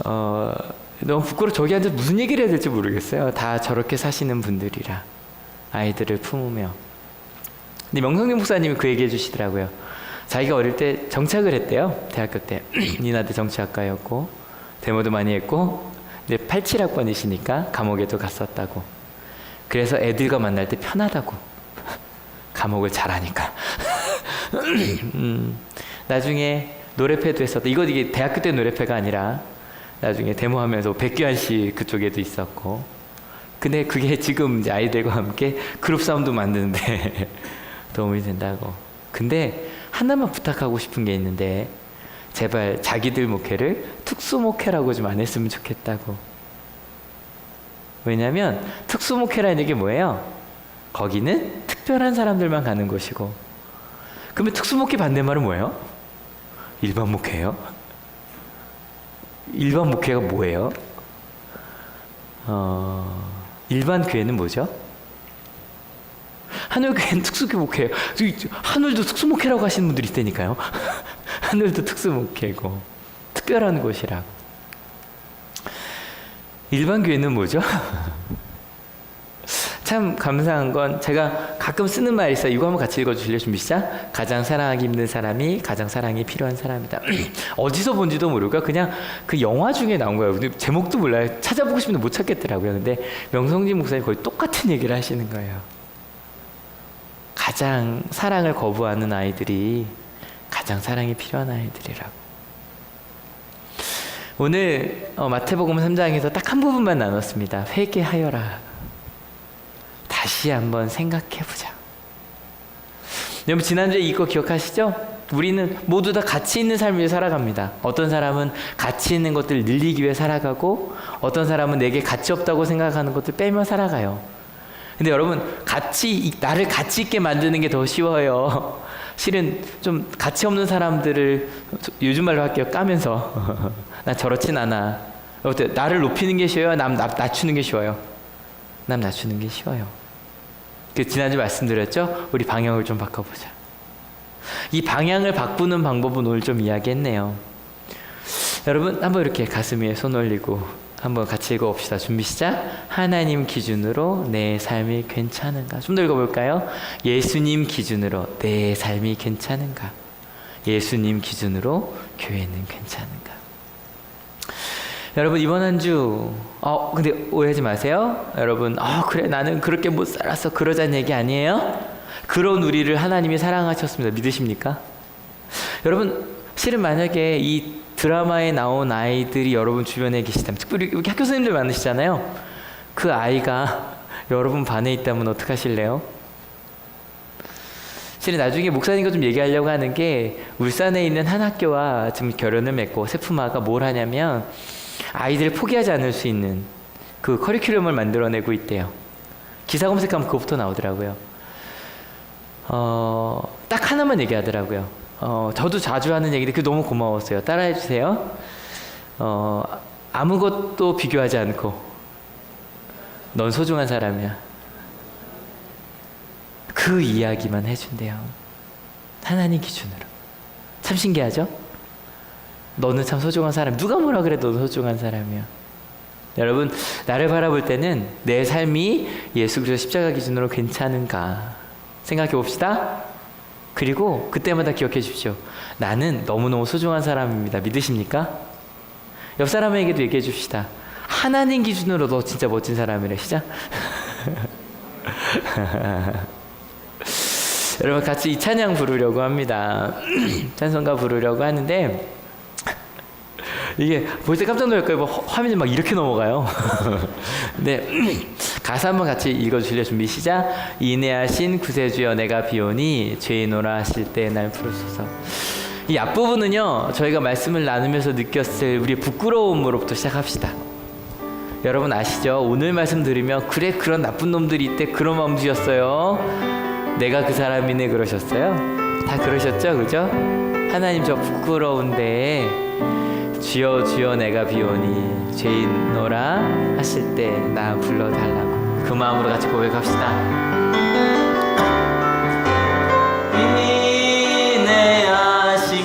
너무 부끄러워. 저기 앉아서 무슨 얘기를 해야 될지 모르겠어요. 다 저렇게 사시는 분들이라 아이들을 품으며. 근데 명성진 목사님이 그 얘기 해주시더라고요. 자기가 어릴 때 정착을 했대요. 대학교 때 인하대 정치학과였고 데모도 많이 했고, 근데 87학번이시니까 감옥에도 갔었다고. 그래서 애들과 만날 때 편하다고. 감옥을 잘하니까. 나중에 노래패도 했었다. 이게 대학교 때 노래패가 아니라 나중에 데모하면서 백규환 씨 그쪽에도 있었고. 근데 그게 지금 이제 아이들과 함께 그룹 사운드 만드는데 도움이 된다고. 근데 하나만 부탁하고 싶은 게 있는데 제발 자기들 목회를 특수 목회라고 좀 안 했으면 좋겠다고. 왜냐면 특수 목회라는 게 뭐예요? 거기는 특별한 사람들만 가는 곳이고. 그러면 특수 목회 반대말은 뭐예요? 일반 목회예요? 일반 목회가 뭐예요? 일반 교회는 뭐죠? 한울교회는 특수 목회예요. 한울도 특수 목회라고 하시는 분들이 있다니까요. 한울도 특수 목회고 특별한 곳이라고. 일반 교회는 뭐죠? 참 감사한 건 제가 가끔 쓰는 말이 있어요. 이거 한번 같이 읽어주실래요? 준비 시작. 가장 사랑하기 힘든 사람이 가장 사랑이 필요한 사람이다. 어디서 본지도 모르고 그냥 그 영화 중에 나온 거예요. 근데 제목도 몰라요. 찾아보고 싶은데 못 찾겠더라고요. 근데 명성진 목사님 거의 똑같은 얘기를 하시는 거예요. 가장 사랑을 거부하는 아이들이 가장 사랑이 필요한 아이들이라고. 오늘 마태복음 3장에서 딱 한 부분만 나눴습니다. 회개하여라. 다시 한번 생각해보자. 여러분 지난주에 이거 기억하시죠? 우리는 모두 다 가치 있는 삶을 살아갑니다. 어떤 사람은 가치 있는 것들을 늘리기 위해 살아가고, 어떤 사람은 내게 가치 없다고 생각하는 것들 빼며 살아가요. 근데 여러분 나를 가치 있게 만드는 게 더 쉬워요. 실은 좀 가치 없는 사람들을 요즘 말로 할게요. 까면서 나 저렇진 않아. 어때? 나를 높이는 게 쉬워요? 남 낮추는 게 쉬워요? 남 낮추는 게 쉬워요. 지난주 말씀드렸죠? 우리 방향을 좀 바꿔보자. 이 방향을 바꾸는 방법은 오늘 좀 이야기했네요. 여러분 한번 이렇게 가슴 위에 손 올리고 한번 같이 읽어봅시다. 준비 시작. 하나님 기준으로 내 삶이 괜찮은가? 좀 더 읽어볼까요? 예수님 기준으로 내 삶이 괜찮은가? 예수님 기준으로 교회는 괜찮은가? 여러분 이번 한 주 근데 오해하지 마세요. 여러분 그래 나는 그렇게 못 살았어 그러자는 얘기 아니에요. 그런 우리를 하나님이 사랑하셨습니다. 믿으십니까? 여러분 실은 만약에 이 드라마에 나온 아이들이 여러분 주변에 계시다면, 특별히 여기 학교 선생님들 많으시잖아요. 그 아이가 여러분 반에 있다면 어떡하실래요? 실은 나중에 목사님과 좀 얘기하려고 하는 게, 울산에 있는 한 학교와 지금 결연을 맺고 세품아가 뭘 하냐면 아이들을 포기하지 않을 수 있는 그 커리큘럼을 만들어내고 있대요. 기사 검색하면 그거부터 나오더라고요. 딱 하나만 얘기하더라고요. 저도 자주 하는 얘기인데 그게 너무 고마웠어요. 따라해 주세요. 아무것도 비교하지 않고 넌 소중한 사람이야. 그 이야기만 해준대요. 하나님 기준으로. 참 신기하죠? 너는 참 소중한 사람. 누가 뭐라 그래도 너는 소중한 사람이야. 여러분 나를 바라볼 때는 내 삶이 예수 그리스도 십자가 기준으로 괜찮은가 생각해 봅시다. 그리고 그때마다 기억해 주십시오. 나는 너무너무 소중한 사람입니다. 믿으십니까? 옆 사람에게도 얘기해 줍시다. 하나님 기준으로 너 진짜 멋진 사람이래. 시작. 여러분 같이 이 찬양 부르려고 합니다. 찬송가 부르려고 하는데 이게 볼 때 깜짝 놀랄 거예요. 화면이 막 이렇게 넘어가요. 네, 가사 한번 같이 읽어주실래요? 준비 시작. 인내하신 구세주여 내가 비오니 죄인오라 하실 때 날 부르소서. 이 앞부분은요 저희가 말씀을 나누면서 느꼈을 우리의 부끄러움으로부터 시작합시다. 여러분 아시죠? 오늘 말씀 들으면 그래 그런 나쁜 놈들이 이때 그런 마음 주셨어요. 내가 그 사람이네 그러셨어요? 다 그러셨죠? 그죠? 하나님 저 부끄러운데 주여 주여 내가 비오니 죄인노라 하실 때 나 불러달라고. 그 마음으로 같이 고백합시다. 인내하신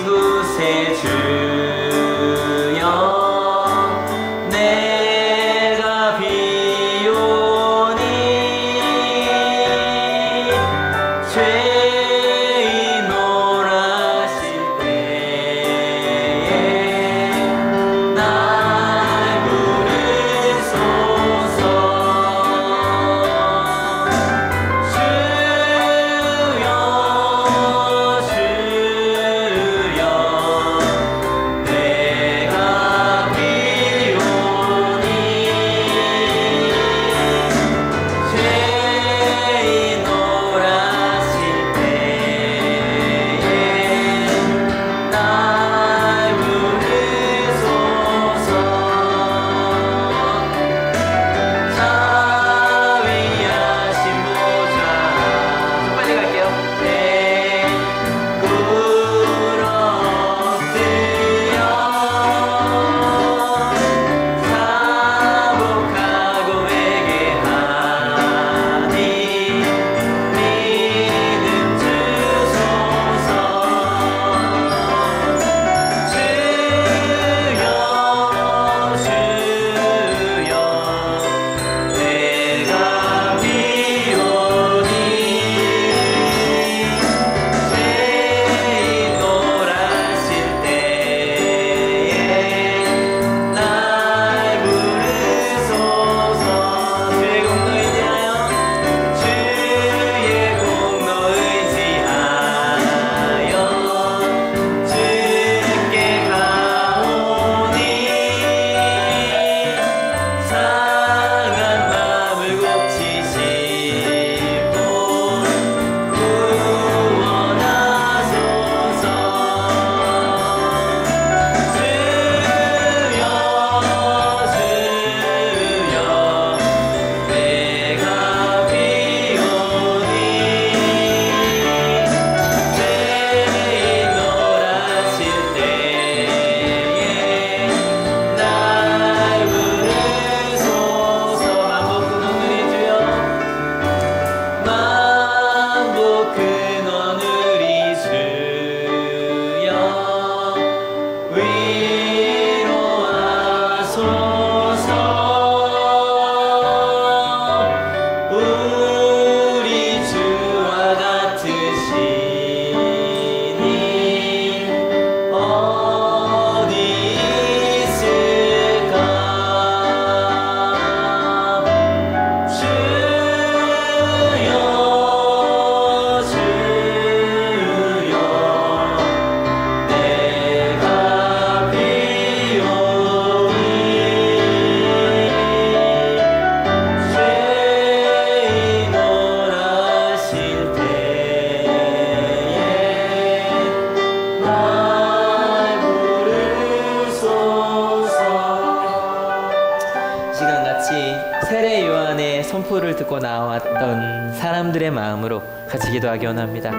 말씀을 듣고 나왔던 사람들의 마음으로 같이 기도하기 원합니다.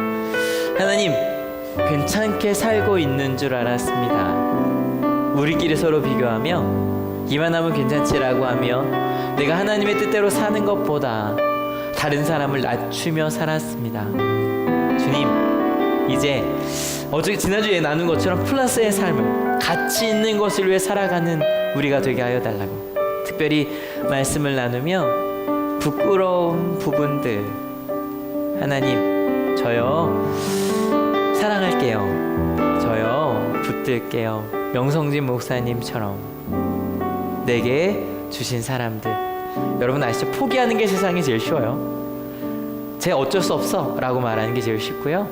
하나님, 괜찮게 살고 있는 줄 알았습니다. 우리끼리 서로 비교하며 이만하면 괜찮지라고 하며 내가 하나님의 뜻대로 사는 것보다 다른 사람을 낮추며 살았습니다. 주님, 이제 지난주에 나눈 것처럼 플러스의 삶을, 가치 있는 것을 위해 살아가는 우리가 되게 하여 달라고, 특별히 말씀을 나누며 부끄러운 부분들, 하나님, 저요 사랑할게요, 저요 붙들게요, 명성진 목사님처럼 내게 주신 사람들. 여러분 아시죠? 포기하는 게 세상에 제일 쉬워요. 쟤 어쩔 수 없어 라고 말하는 게 제일 쉽고요,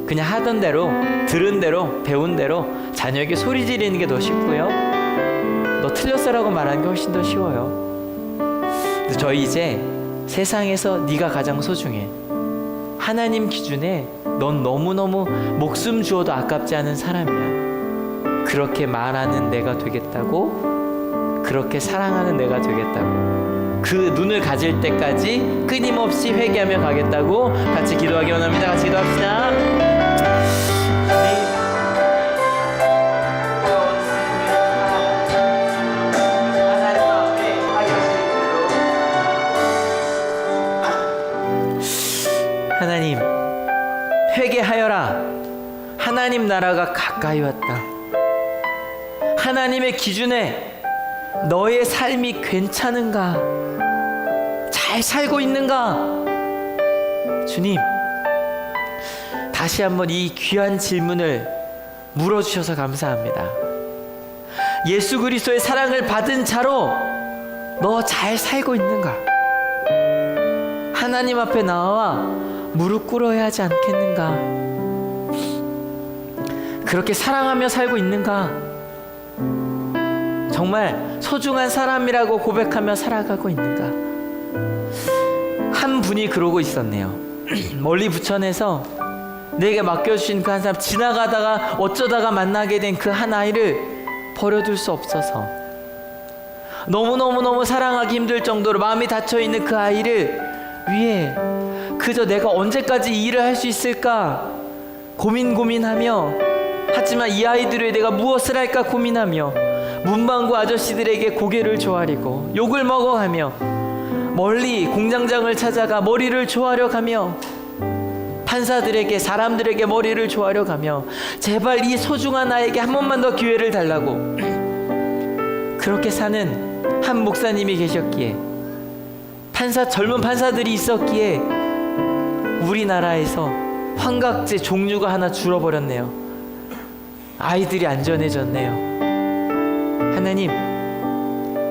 그냥 하던 대로, 들은 대로, 배운 대로 자녀에게 소리 지르는 게 더 쉽고요, 너 틀렸어 라고 말하는 게 훨씬 더 쉬워요. 근데 저희 이제 세상에서 네가 가장 소중해, 하나님 기준에 넌 너무너무 목숨 주어도 아깝지 않은 사람이야, 그렇게 말하는 내가 되겠다고, 그렇게 사랑하는 내가 되겠다고, 그 눈을 가질 때까지 끊임없이 회개하며 가겠다고 같이 기도하기 원합니다. 같이 기도합시다. 하나님, 회개하여라. 하나님 나라가 가까이 왔다. 하나님의 기준에 너의 삶이 괜찮은가? 잘 살고 있는가? 주님, 다시 한번 이 귀한 질문을 물어주셔서 감사합니다. 예수 그리스도의 사랑을 받은 자로 너 잘 살고 있는가? 하나님 앞에 나와 무릎 꿇어야 하지 않겠는가? 그렇게 사랑하며 살고 있는가? 정말 소중한 사람이라고 고백하며 살아가고 있는가? 한 분이 그러고 있었네요. 멀리 부천에서 내게 맡겨주신 그 한 사람, 지나가다가 어쩌다가 만나게 된 그 한 아이를 버려둘 수 없어서 너무너무너무 사랑하기 힘들 정도로 마음이 닫혀있는 그 아이를 위해 그저 내가 언제까지 이 일을 할 수 있을까 고민하며, 하지만 이 아이들을 내가 무엇을 할까 고민하며 문방구 아저씨들에게 고개를 조아리고 욕을 먹어가며 멀리 공장장을 찾아가 머리를 조아려 가며 판사들에게, 사람들에게 머리를 조아려 가며 제발 이 소중한 아이에게 한 번만 더 기회를 달라고 그렇게 사는 한 목사님이 계셨기에, 젊은 판사들이 있었기에 우리나라에서 환각제 종류가 하나 줄어버렸네요. 아이들이 안전해졌네요. 하나님,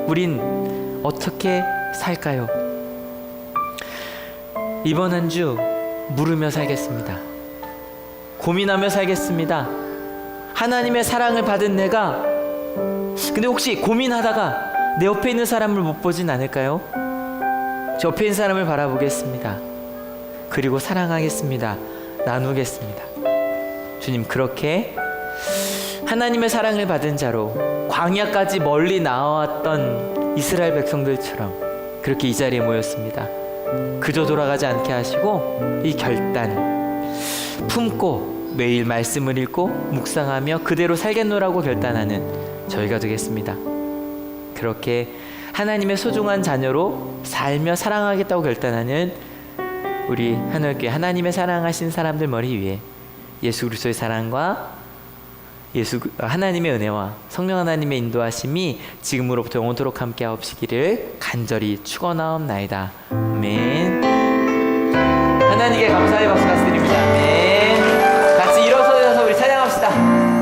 우린 어떻게 살까요? 이번 한 주 물으며 살겠습니다. 고민하며 살겠습니다. 하나님의 사랑을 받은 내가, 근데 혹시 고민하다가 내 옆에 있는 사람을 못 보진 않을까요? 저 옆에 있는 사람을 바라보겠습니다. 그리고 사랑하겠습니다. 나누겠습니다. 주님, 그렇게 하나님의 사랑을 받은 자로 광야까지 멀리 나왔던 이스라엘 백성들처럼 그렇게 이 자리에 모였습니다. 그저 돌아가지 않게 하시고 이 결단 품고 매일 말씀을 읽고 묵상하며 그대로 살겠노라고 결단하는 저희가 되겠습니다. 그렇게 하나님의 소중한 자녀로 살며 사랑하겠다고 결단하는 우리 한올교회 하나님의 사랑하신 사람들 머리 위에 예수 그리스도의 사랑과 하나님의 은혜와 성령 하나님의 인도하심이 지금으로부터 영원토록 함께 하옵시기를 간절히 축원하옵나이다. 아멘. 하나님께 감사의 박수 드립니다. 아멘. 같이 일어서서 우리 찬양합시다.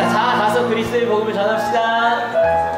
자, 가서 그리스도의 복음을 전합시다.